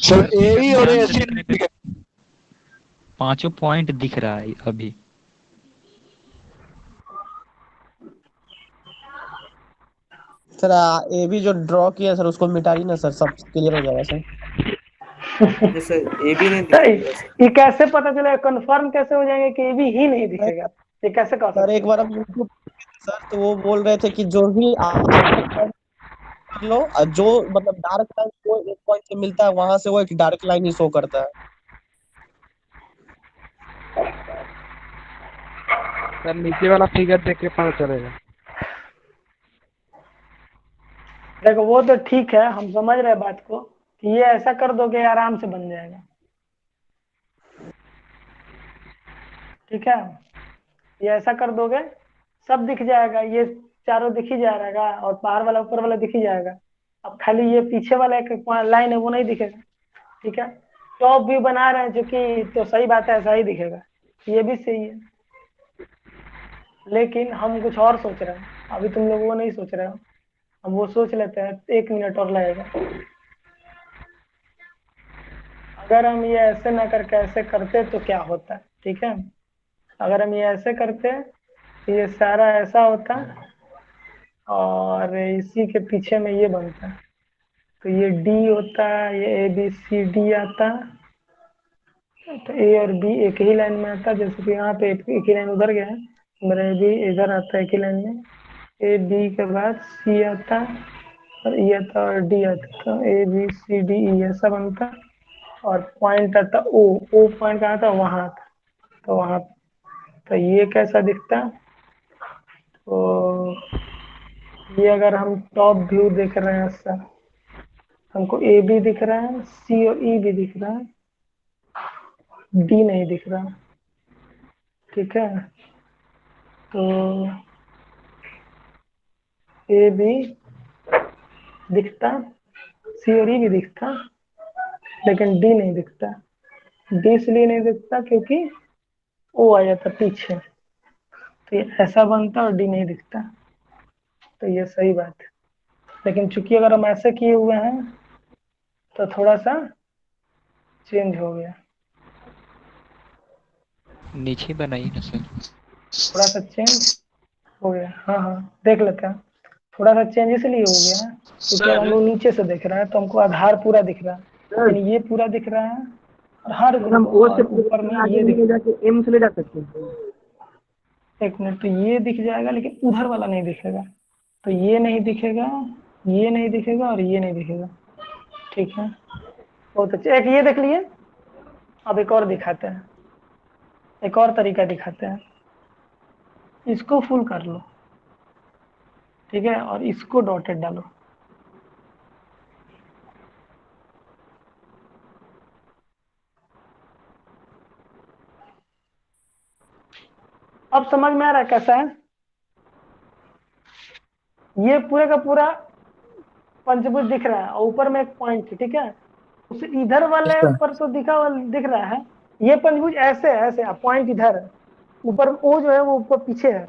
सर ए और ध्यान ए से सी देखने पे पांचों पॉइंट दिख रहा है अभी। सर ए बी जो ड्रॉ किया सर उसको मिटाइए ना सर, सब क्लियर हो जाएगा सर। नहीं सर, ए भी नहीं तो दिखाई दे रहा सर। ये कैसे पता चलेगा, कंफर्म कैसे हो जाएंगे कि ये भी ही नहीं दिखेगा? ये कैसे कह सर सकते एक हैं? बार हम यूट्यूब सर तो वो बोल रहे थे कि जो भी आउटलाइन कर लो और जो मतलब डार्क लाइन वो एक पॉइंट से मिलता है वहां से वो एक डार्क लाइन ही शो करता है। सर नीचे वाला फिगर देख के पता चलेगा। देखो वो तो ठीक है, हम समझ रहे हैं बात को कि ये ऐसा कर दोगे आराम से बन जाएगा। ठीक है, ये ऐसा कर दोगे सब दिख जाएगा, ये चारों दिख ही जाएगा और बाहर वाला ऊपर वाला दिख ही जाएगा। अब खाली ये पीछे वाला एक लाइन है वो नहीं दिखेगा। ठीक है, टॉप व्यू बना रहे हैं जो कि तो सही बात है, ऐसा ही दिखेगा, ये भी सही है। लेकिन हम कुछ और सोच रहे हैं, अभी तुम लोग वो नहीं सोच रहे हो, हम वो सोच लेते हैं, 1 मिनट और लगेगा। अगर हम ये ऐसे ना करके ऐसे करते तो क्या होता है? ठीक है, अगर हम ये ऐसे करते तो ये सारा ऐसा होता और इसी के पीछे में ये बनता, तो ये डी होता, ये ए बी सी डी आता, तो ए और बी एक ही लाइन में आता, जैसे कि यहाँ पे एक ही लाइन उधर गया है, मेरा ए बी इधर आता है एक ही लाइन में, ए बी के बाद सी आता और ई आता और डी आता, तो A B C D E ऐसा बनता और पॉइंट आता ओ, ओ पॉइंट कहाँ था? वहां आता, तो वहां, तो ये कैसा दिखता? तो ये अगर हम टॉप व्यू देख रहे हैं सर, हमको ए भी दिख रहा है, सी और ई भी दिख रहा है, डी नहीं दिख रहा। ठीक है, तो ए भी दिखता, सी और ई भी दिखता, लेकिन डी नहीं दिखता। डी इसलिए नहीं दिखता क्योंकि ओ आ जाता पीछे, तो ये ऐसा बनता और डी नहीं दिखता, तो ये सही बात है। लेकिन चूंकि अगर हम ऐसे किए हुए हैं तो थोड़ा सा चेंज हो गया, नीचे बनाइए ना सर। थोड़ा सा चेंज हो गया। हाँ हाँ, देख लेते हैं। थोड़ा सा चेंज इसलिए हो गया है क्योंकि अब हम लोग नीचे से देख रहे हैं तो हमको आधार पूरा दिख रहा है, यानी ये पूरा दिख रहा है और हर हम ओ से ऊपर में आगे ये दिख नहीं जाके एम से ले जा सकते हैं। एक मिनट, तो ये दिख जाएगा लेकिन उधर वाला नहीं दिखेगा, तो ये नहीं दिखेगा, ये नहीं दिखेगा और ये नहीं दिखेगा। ठीक है, बहुत अच्छा, एक ये देख लिए। अब एक और दिखाते हैं, एक और तरीका दिखाते हैं, इसको फुल कर लो। ठीक है, और इसको डॉटेड डालो। अब समझ में आ रहा है कैसा है? ये पूरे का पूरा पंचभुज दिख रहा है और ऊपर में एक पॉइंट, ठीक है, उस इधर वाले पर तो दिख रहा है, ये पंचभुज ऐसे है, ऐसे पॉइंट इधर है, ऊपर ओ जो है वो ऊपर पीछे है,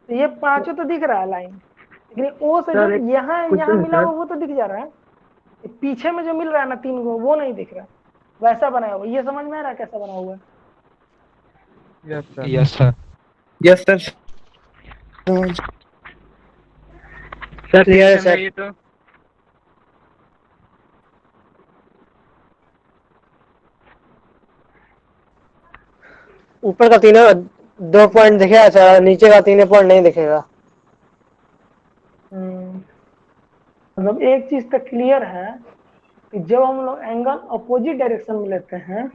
तो ये पांचों तो दिख रहा है लाइन, लेकिन ओ से जो सर, एक यहाँ क्वेश्चन है मिला सर। हुआ वो तो दिख जा रहा है, पीछे में जो मिल रहा है ना 3 गो वो नहीं दिख रहा, वैसा बनाया हुआ। ये समझ में आ रहा है कैसा बना हुआ है? Yes sir. Yes sir. Yes sir. Sir clear है सिस्टम में सर। ये तो ऊपर का तीनों 2 पॉइंट दिखेगा सर, नीचे का 3 पॉइंट नहीं दिखेगा। मतलब एक चीज तो क्लियर है कि जब हम लोग एंगल अपोजिट डायरेक्शन में लेते हैं,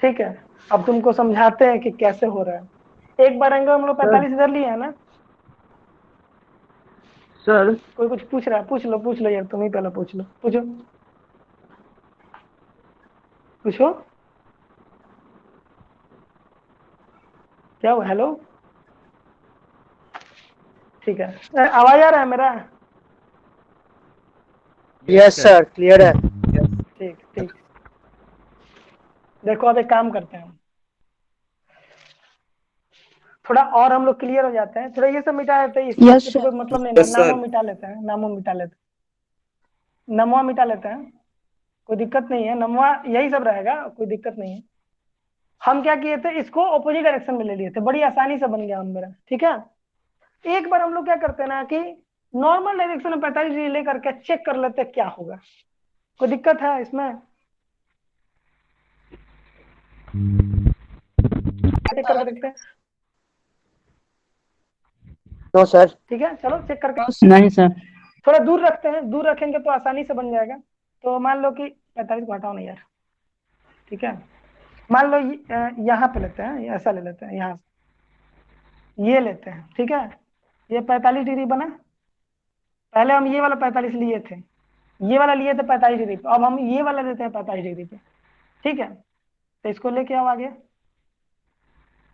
ठीक है, अब तुमको समझाते हैं कि कैसे हो रहा है। एक बार एंगल हम लोग 45 इधर लिए है ना, सर कोई कुछ पूछ रहा है? पूछ लो यार, तुम ही पहले पूछ लो, पूछो पूछो। क्या हुआ? हेलो, ठीक है। आवाज आ रहा है मेरा? यस सर, क्लियर है। ठीक ठीक। देखो अब एक काम करते हैं, थोड़ा और हम लोग क्लियर हो जाते हैं, थोड़ा ये सब मिटा लेते हैं, इसके यस तो कोई मतलब नहीं, यस नामो सर। मिटा लेते हैं, नामो मिटा लेते हैं, नमवा मिटा लेते हैं, कोई दिक्कत नहीं है, नमवा यही सब रहेगा, कोई दिक्कत नहीं है। हम क्या किए थे, इसको ऑपोजिट डायरेक्शन में ले लिए थे, बड़ी आसानी से बन गया हम मेरा, ठीक है। एक बार हम लोग क्या करते हैं ना कि नॉर्मल डायरेक्शन में 45 डिग्री लेकर के चेक कर लेते हैं क्या होगा। कोई दिक्कत है इसमें? चेक करके देखते हैं। No sir. ठीक है, चलो चेक करके। नहीं सर। थोड़ा दूर रखते हैं, दूर रखेंगे तो आसानी से बन जाएगा। तो मान लो कि 45 को हटाओ नहीं यार, ठीक है। मान लो यहाँ पे लेते हैं, ऐसा ले लेते हैं, यहाँ से ये लेते हैं, ठीक है। ये 45 डिग्री बना, पहले हम ये वाला 45 लिए थे, ये वाला लिए थे 45 डिग्री पे, अब हम ये वाला देते हैं 45 डिग्री पे, ठीक है। तो इसको लेके आओ आगे,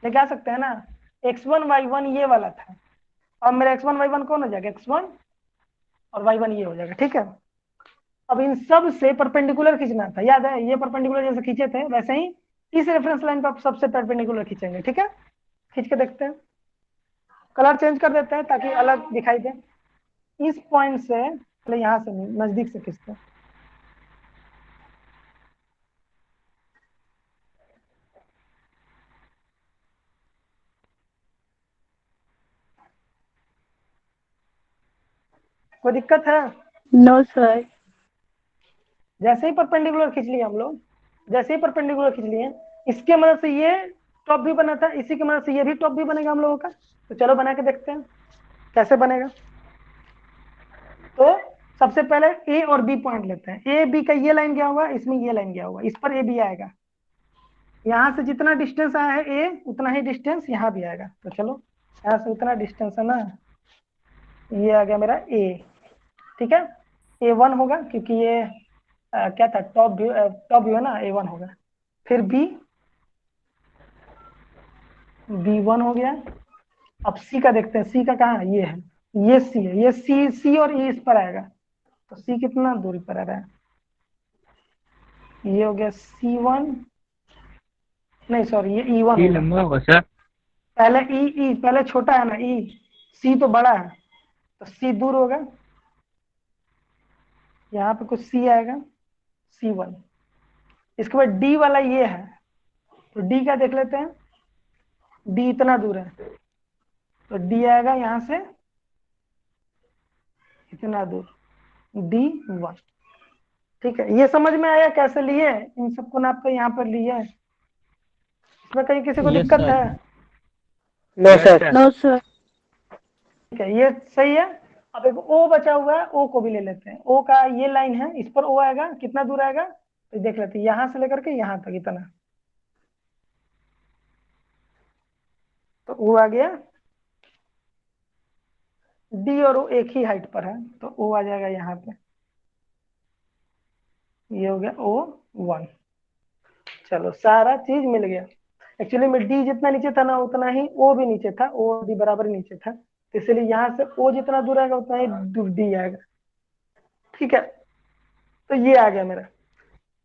लेके आ सकते हैं ना। x1 y1 ये वाला था, अब मेरा x1 y1 कौन हो जाएगा? x1 और y1 ये हो जाएगा, ठीक है। अब इन सब से परपेंडिकुलर खींचना था, याद है? ये परपेंडिकुलर जैसे खींचे थे वैसे ही इस रेफरेंस लाइन पर आप सबसे परपेंडिकुलर खींचेंगे, ठीक है। खींच के देखते हैं, कलर चेंज कर देते हैं ताकि अलग दिखाई दे। इस पॉइंट से पहले यहाँ से नजदीक से खींचते हैं, कोई दिक्कत है? No sir. जैसे ही परपेंडिकुलर खींच लिए हम लोग, जैसे ही परपेंडिकुलर खींच लिए, इसके मदद से ये टॉप भी बना था, इसी की मदद से ये भी टॉप भी बनेगा हम लोगों का। तो चलो बना के देखते हैं कैसे बनेगा। तो सबसे पहले ए और बी पॉइंट लेते हैं, ए बी का ये लाइन गया होगा, इसमें ये लाइन गया होगा, इस पर ए बी आएगा। यहाँ से जितना डिस्टेंस आया है ए, उतना ही डिस्टेंस यहाँ भी आएगा। तो चलो यहाँ से उतना डिस्टेंस है ना, ये आ गया मेरा ए, ठीक है। A1 होगा क्योंकि ये क्या था, टॉप व्यू है ना, A1 होगा। फिर B1 हो गया। अब C का देखते हैं, C का कहाँ है? ये है, ये C है, ये C और E इस पर आएगा। तो C कितना दूरी पर आ रहा है? ये हो गया C1, नहीं सॉरी ये E1 ये होगा। लंबा होगा सर। पहले E पहले छोटा है ना, E, C तो बड़ा है, तो C दूर होगा, यहाँ पे कुछ C आएगा, C1। इसके बाद D वाला ये है, तो D का देख लेते हैं, D इतना दूर है, तो D आएगा यहाँ से इतना दूर, D1, ठीक है। ये समझ में आया कैसे लिए? इन सबको नाप कर यहाँ पर लिए, इसमें कहीं किसी को यस दिक्कत सर। है? No sir. No sir. ठीक है, ये सही है। अब एक O बचा हुआ है, O को भी ले लेते हैं। O का ये लाइन है, इस पर O आएगा, कितना दूर आएगा तो देख लेते हैं, यहाँ से लेकर के यहाँ तक इतना, तो O आ गया। D और O एक ही हाइट पर है, तो O आ जाएगा यहाँ पे, ये हो गया O1। चलो सारा चीज मिल गया। एक्चुअली में D जितना नीचे था ना, उतना ही O भी नीचे था, O और D बराबर नीचे था, तो इसलिए यहाँ से O जितना दूर आएगा उतना ही दूर D आएगा, ठीक है। तो ये आ गया मेरा।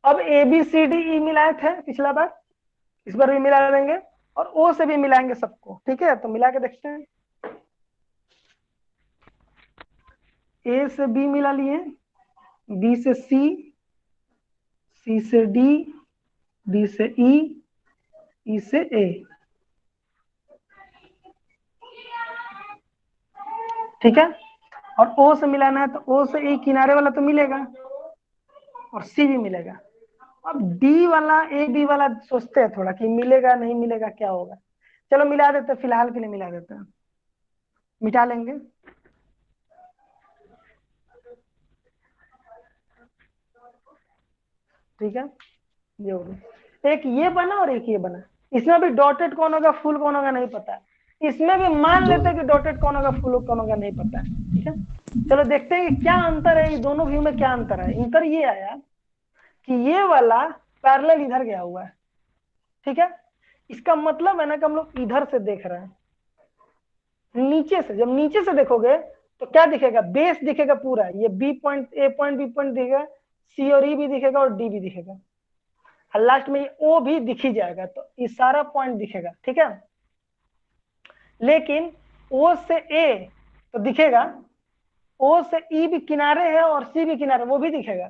अब ABCDE मिलाए थे पिछला बार, इस बार भी मिला देंगे, और O से भी मिलाएंगे सबको, ठीक है। तो मिला के देखते हैं, A से B मिला लिए, B से C, C से D, D से E, E से A, ठीक है। और O से मिलाना है, तो O से E किनारे वाला तो मिलेगा, और C भी मिलेगा। अब D वाला AB वाला सोचते हैं थोड़ा कि मिलेगा नहीं मिलेगा, क्या होगा। चलो मिला देते हैं, फिलहाल के लिए मिला देते हैं, मिटा लेंगे। ठीक है, ये हो गया। एक ये बना और एक ये बना, इसमें भी डॉटेड कौन होगा फुल कौन होगा नहीं पता है, इसमें भी मान लेते हैं कि डॉटेड कौन होगा फुल कौन होगा नहीं पता है। ठीक है, चलो देखते हैं कि क्या अंतर है, ये दोनों व्यू में क्या अंतर है। अंतर ये आया कि ये वाला पैरेलल इधर गया हुआ है। ठीक है, इसका मतलब है ना कि हम लोग इधर से देख रहे हैं, नीचे से। जब नीचे से देखोगे तो क्या दिखेगा, बेस दिखेगा पूरा, ये बी पॉइंट, ए पॉइंट, बी पॉइंट दिखेगा, सी और ई भी दिखेगा और डी भी दिखेगा, और लास्ट में ये ओ भी दिख ही जाएगा, तो ये सारा पॉइंट दिखेगा। ठीक है, लेकिन ओ से ए तो दिखेगा, ओ से ई भी किनारे है और सी भी किनारे, वो भी दिखेगा,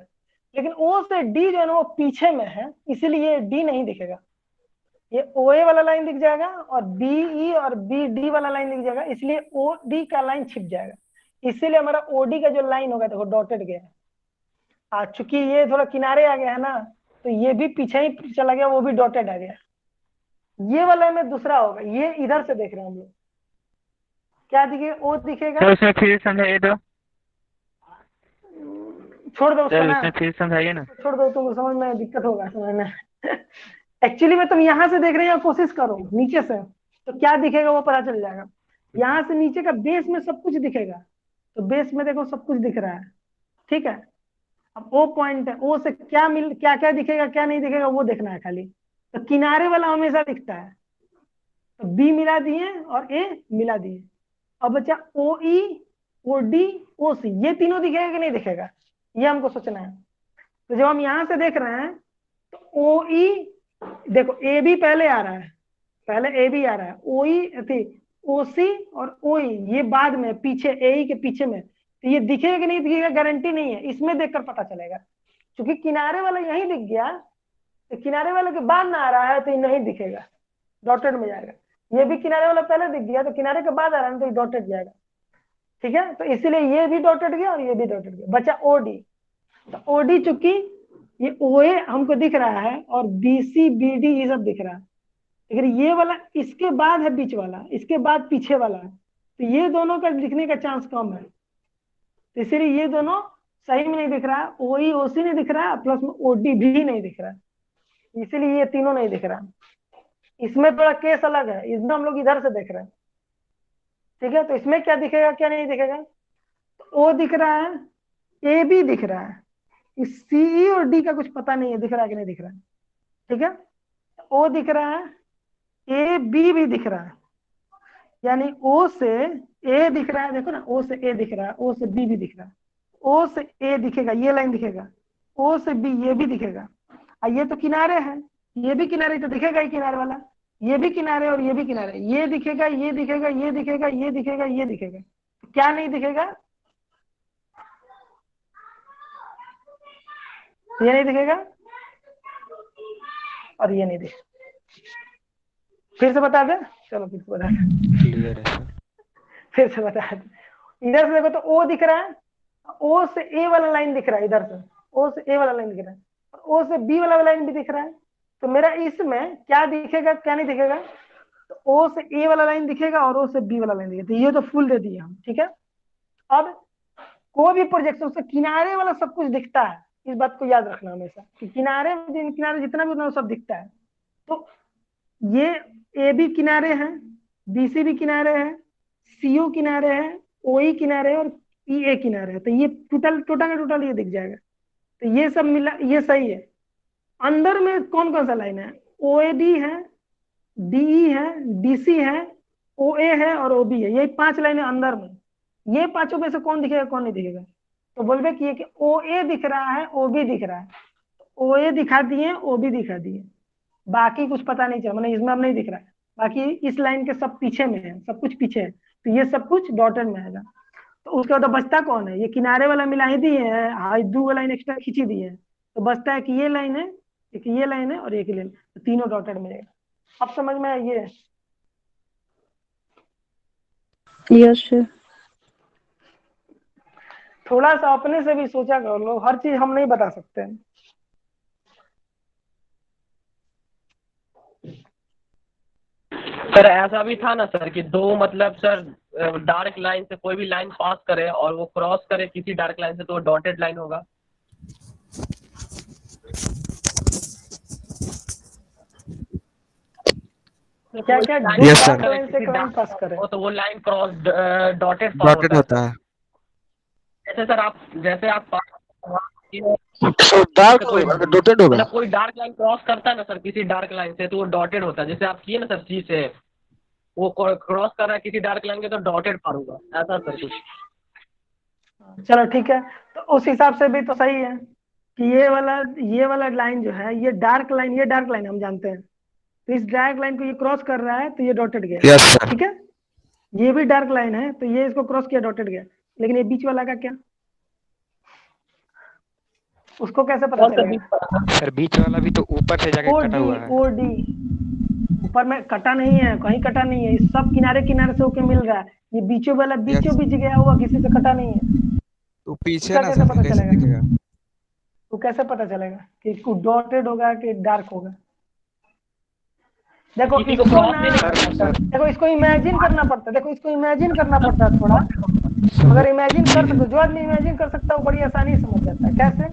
लेकिन ओ से डी जो है ना वो पीछे में है, इसीलिए डी नहीं दिखेगा। ये ओ ए वाला लाइन दिख जाएगा और बी ई और बी डी वाला लाइन दिख जाएगा, इसलिए ओ डी का लाइन छिप जाएगा, इसीलिए हमारा ओ डी का जो लाइन होगा देखो डॉटेड गया है। आज चूंकि ये थोड़ा किनारे आ गया है ना, तो ये भी पीछे ही चला गया, वो भी डॉटेड आ गया। ये वाला में दूसरा होगा, ये इधर से देख रहे हैं हम लोग, क्या दिखेगा, ओ दिखेगा। सर उसमें फिर समझाइए तो, छोड़ दो उसको सर ना, उसमें फिर समझाइए ना। छोड़ दो, तुमको समझ में दिक्कत होगा समझना। एक्चुअली में तुम यहाँ से देख रहे हो, कोशिश करो नीचे से, तो क्या दिखेगा वो पता चल जाएगा। यहाँ से नीचे का बेस में सब कुछ दिखेगा, तो बेस में देखो सब कुछ दिख रहा है। ठीक है, अब ओ पॉइंट है, ओ से क्या क्या दिखेगा क्या नहीं दिखेगा वो देखना है खाली। तो किनारे वाला हमेशा दिखता है, तो बी मिला दिए और ए मिला दिए। अब बच्चा ओ ई, ओ डी, ओ सी, ये तीनों दिखेगा कि नहीं दिखेगा, ये हमको सोचना है। तो जब हम यहाँ से देख रहे हैं तो ओ ई देखो, ए बी पहले आ रहा है, पहले ए बी आ रहा है, ओ ई थी, ओ सी और ओ ई ये बाद में, पीछे ए ई के पीछे में। तो ये दिखेगा कि नहीं दिखेगा गारंटी नहीं है, इसमें देखकर पता चलेगा। क्योंकि किनारे वाला यहीं दिख गया, तो किनारे वाले के बाद ना आ रहा है तो ये नहीं दिखेगा, डॉटेड में जाएगा। ये भी किनारे वाला पहले दिख गया, तो किनारे के बाद आ रहा है तो ये डॉटेड जाएगा। ठीक है, तो इसीलिए ये भी डॉटेड गया और ये भी डॉटेड गया, बचा ओडी। तो ओडी चूंकि ये ओए हमको दिख रहा है और बी सी बी डी ये सब दिख रहा है, लेकिन ये वाला इसके बाद है, बीच वाला इसके बाद पीछे वाला है, तो ये दोनों का दिखने का चांस कम है। तो इसीलिए ये दोनों सही में नहीं दिख रहा है, ओई ओसी नहीं दिख रहा है, प्लस में ओडी भी नहीं दिख रहा है, इसीलिए ये तीनों नहीं दिख रहा। इसमें थोड़ा केस अलग है, इसमें हम लोग इधर से देख रहे हैं। ठीक है, तो इसमें क्या दिखेगा क्या नहीं दिखेगा, तो ओ दिख रहा है, ए बी दिख रहा है, इस सी और डी का कुछ पता नहीं है दिख रहा है कि नहीं दिख रहा है। ठीक है, ओ दिख रहा है, ए बी भी दिख रहा है, यानी ओ से ए दिख रहा है, देखो ना, ओ से ए दिख रहा है, ओ से बी भी दिख रहा है, ओ से ए दिखेगा, ये लाइन दिखेगा, ओ से बी ये भी दिखेगा, और ये तो किनारे है, ये भी किनारे तो दिखेगा ही किनारे वाला, ये भी किनारे और ये भी किनारे, ये दिखेगा ये दिखेगा ये दिखेगा ये दिखेगा ये दिखेगा, तो क्या नहीं दिखेगा, ये नहीं दिखेगा और ये नहीं दिखेगा। फिर से बता दे, चलो फिर से बता दे, क्लियर है सर। फिर से बता दे। इधर से देखो तो ओ दिख रहा है, ओ से ए वाला लाइन दिख रहा है, इधर से ओ से ए वाला लाइन दिख रहा है, ओ से बी वाला लाइन भी दिख रहा है। तो मेरा इसमें क्या दिखेगा क्या नहीं दिखेगा, तो ओ से ए वाला लाइन दिखेगा और ओ से बी वाला लाइन दिखेगा, तो ये तो फुल दे दिया हम। ठीक है, अब कोई भी प्रोजेक्शन से किनारे वाला सब कुछ दिखता है, इस बात को याद रखना हमेशा कि किनारे किनारे जितना भी उतना सब दिखता है। तो ये ए बी किनारे हैं, बी सी भी किनारे हैं, सी ओ किनारे हैं, ओ ई किनारे है और ई ए किनारे है, तो ये टोटल ये दिख जाएगा। तो ये सब मिला, ये सही है। अंदर में कौन कौन सा लाइन है, ओ ए डी है, डी ई है, डी सी है, ओ ए है और ओ बी है, ये 5 लाइनें अंदर में। ये पांचों में से कौन दिखेगा कौन नहीं दिखेगा, तो बोलबे कि ओ ए दिख रहा है, ओ बी दिख रहा है, ओ ए दिखा दिए, ओ बी दिखा दिए, बाकी कुछ पता नहीं चला, मैंने इसमें अब नहीं दिख रहा है, बाकी इस लाइन के सब पीछे में है, सब कुछ पीछे है, तो ये सब कुछ डॉटेड में आएगा। तो उसके बाद बचता कौन है, ये किनारे वाला मिला ही दिए है, हाई दो वाला लाइन एक्स्ट्रा खींची दी है, तो बचता है कि ये लाइन है, एक ये लाइन है और एक लाइन, तो तीनों डॉटेड में रहेगा। अब समझ में आइए, यस सर। थोड़ा सा अपने से भी सोचा कर लो, हर चीज हम नहीं बता सकते हैं। सर ऐसा भी था ना सर कि दो मतलब सर डार्क लाइन से कोई भी लाइन पास करे और वो क्रॉस करे किसी डार्क लाइन से तो डॉटेड लाइन होगा। से क्या कोई क्या line दो Yes, cross sir. डार्क करे, लाइन से किसी लाइन dark पास करे। हो तो वो लाइन क्रॉस डॉटेड डॉटेड होता है। जैसे सर आप सो डार्क कोई होगा डॉटेड होगा। मतलब कोई डार्क लाइन क्रॉस करता है ना सर किसी डार्क लाइन से, तो वो डॉटेड होता है। जैसे आप किए ना सर सी से, वो क्रॉस कर रहा है किसी डार्क लाइन के, तो डॉटेड पार होगा, ऐसा सर कुछ। चलो ठीक है, तो उस हिसाब से भी तो सही है कि ये वाला लाइन जो है ये डार्क लाइन हम जानते हैं, तो इस डार्क लाइन को ये क्रॉस कर रहा है तो ये डॉटेड गया। Yes sir. ठीक है, ये भी डार्क लाइन है तो ये इसको क्रॉस किया डॉटेड गया, लेकिन ये बीच वाला का क्या, उसको कैसे पता और सर चलेगा? सर बीच वाला भी तो ऊपर से जाके कटा हुआ है। ओ डी ऊपर में कटा नहीं है, कहीं कटा नहीं है, ये सब किनारे किनारे से होके मिल रहा है, ये बीचों वाला बीचों बीच गया हुआ, किसी से कटा नहीं है। तो पीछे इसका ना कैसे सर, पता कैसे चलेगा? दिखेगा? तो कैसे पता चलेगा कि डॉटेड होगा कि डार्क होगा? देखो किसी को इसको क्रॉस ना, भी नहीं करना सर। देखो इसको इमेजिन करना पड़ता है, देखो इसको इमेजिन करना पड़ता है थोड़ा। अगर इमेजिन कर सकते हो, जो आदमी इमेजिन कर सकता है वो बड़ी आसानी से समझ जाता है। कैसे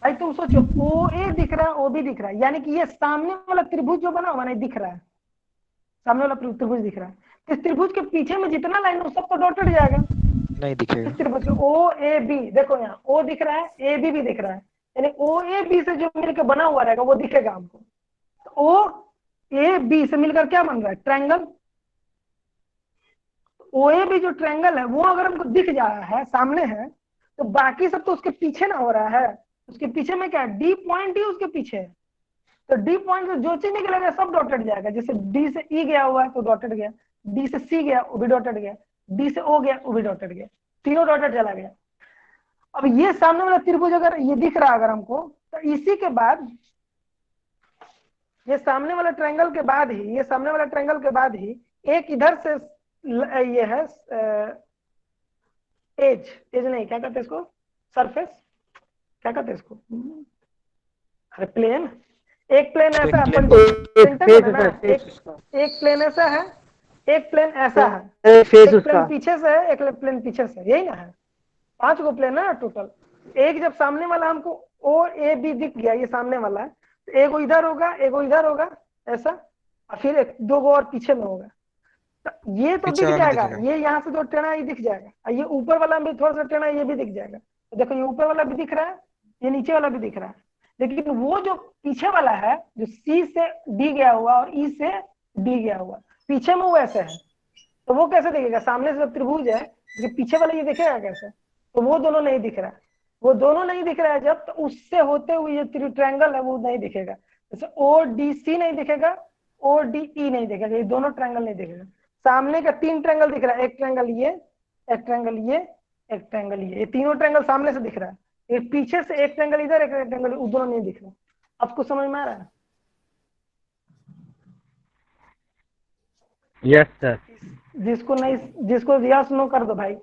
भाई, तुम सोचो ओ ए दिख रहा है, ओ बी दिख रहा है, यानी कि ये सामने वाला त्रिभुज जो बना हुआ नहीं दिख रहा है, सामने वाला त्रिभुज दिख रहा है। इस त्रिभुज के पीछे में जितना लाइन है सब तो डॉटेड जाएगा। नहीं दिखेगा। इस त्रिभुज के ओ ए बी, देखो यहाँ ओ दिख रहा है, ए बी भी दिख रहा है, यानी ओ ए बी से जो मिलकर बना हुआ रहेगा वो दिखेगा हमको। तो ओ ए बी से मिलकर क्या बन रहा है? ट्रायंगल। ओ ए बी जो ट्रायंगल है वो अगर हमको दिख जा रहा है, सामने है, तो बाकी सब तो उसके पीछे ना हो रहा है। उसके पीछे में क्या है? डी पॉइंट ही उसके पीछे है, तो डी पॉइंट से जो चीज निकलेगा सब डॉटेड जाएगा। जैसे डी से ई गया हुआ है तो डॉटेड गया, डी से सी गया वो भी डॉटेड गया, डी से ओ गया वो भी डॉटेड गया, तीनों डॉटेड चला गया। अब ये सामने वाला त्रिभुज अगर ये दिख रहा है अगर हमको, तो इसी के बाद ये सामने वाला ट्रायंगल के बाद ही, ये सामने वाला ट्रायंगल के बाद ही एक इधर से ये है एज नहीं, क्या कहते हैं इसको? सरफेस, क्या कहते हैं इसको? अरे प्लेन। एक प्लेन ऐसा है, एक प्लेन ऐसा है, एक प्लेन ऐसा है, एक प्लेन पीछे से है, एक प्लेन पीछे से, यही ना है? 5 गो प्लेन है ना टोटल। एक जब सामने वाला हमको ओ ए बी दिख गया, ये सामने वाला है, तो एगो इधर होगा, एगो इधर होगा ऐसा, और फिर 2 गो और पीछे में होगा। तो ये तो दिख जाएगा, ये यहाँ से जो टेढ़ा ये दिख जाएगा, और ये ऊपर वाला भी थोड़ा सा टेढ़ा ये भी दिख जाएगा। तो देखो ये ऊपर वाला भी दिख रहा है, ये नीचे वाला भी दिख रहा है, लेकिन वो जो पीछे वाला है जो सी से डी गया हुआ और ई से डी गया हुआ, पीछे में वो ऐसे है, तो वो कैसे दिखेगा? सामने से त्रिभुज है, जो पीछे वाला ये दिखेगा कैसे? तो वो दोनों नहीं दिख रहा है, वो दोनों नहीं दिख रहा है जब, तो उससे होते हुए ये ट्रायंगल है वो नहीं दिखेगा। जैसे ओ डी सी नहीं दिखेगा, ओ डी ई नहीं दिखेगा, ये दोनों ट्रायंगल नहीं दिखेगा। सामने का 3 ट्रायंगल दिख रहा है, एक ट्रायंगल ये, एक ट्रायंगल ये, एक ट्रायंगल ये तीनों ट्रायंगल सामने से दिख रहा है। ये पीछे से एक ट्रायंगल इधर, एक ट्रायंगल उधर, दोनों नहीं दिख रहा। आपको समझ में आ रहा है? Yes sir. जिसको नहीं, जिसको यस नो कर दो भाई।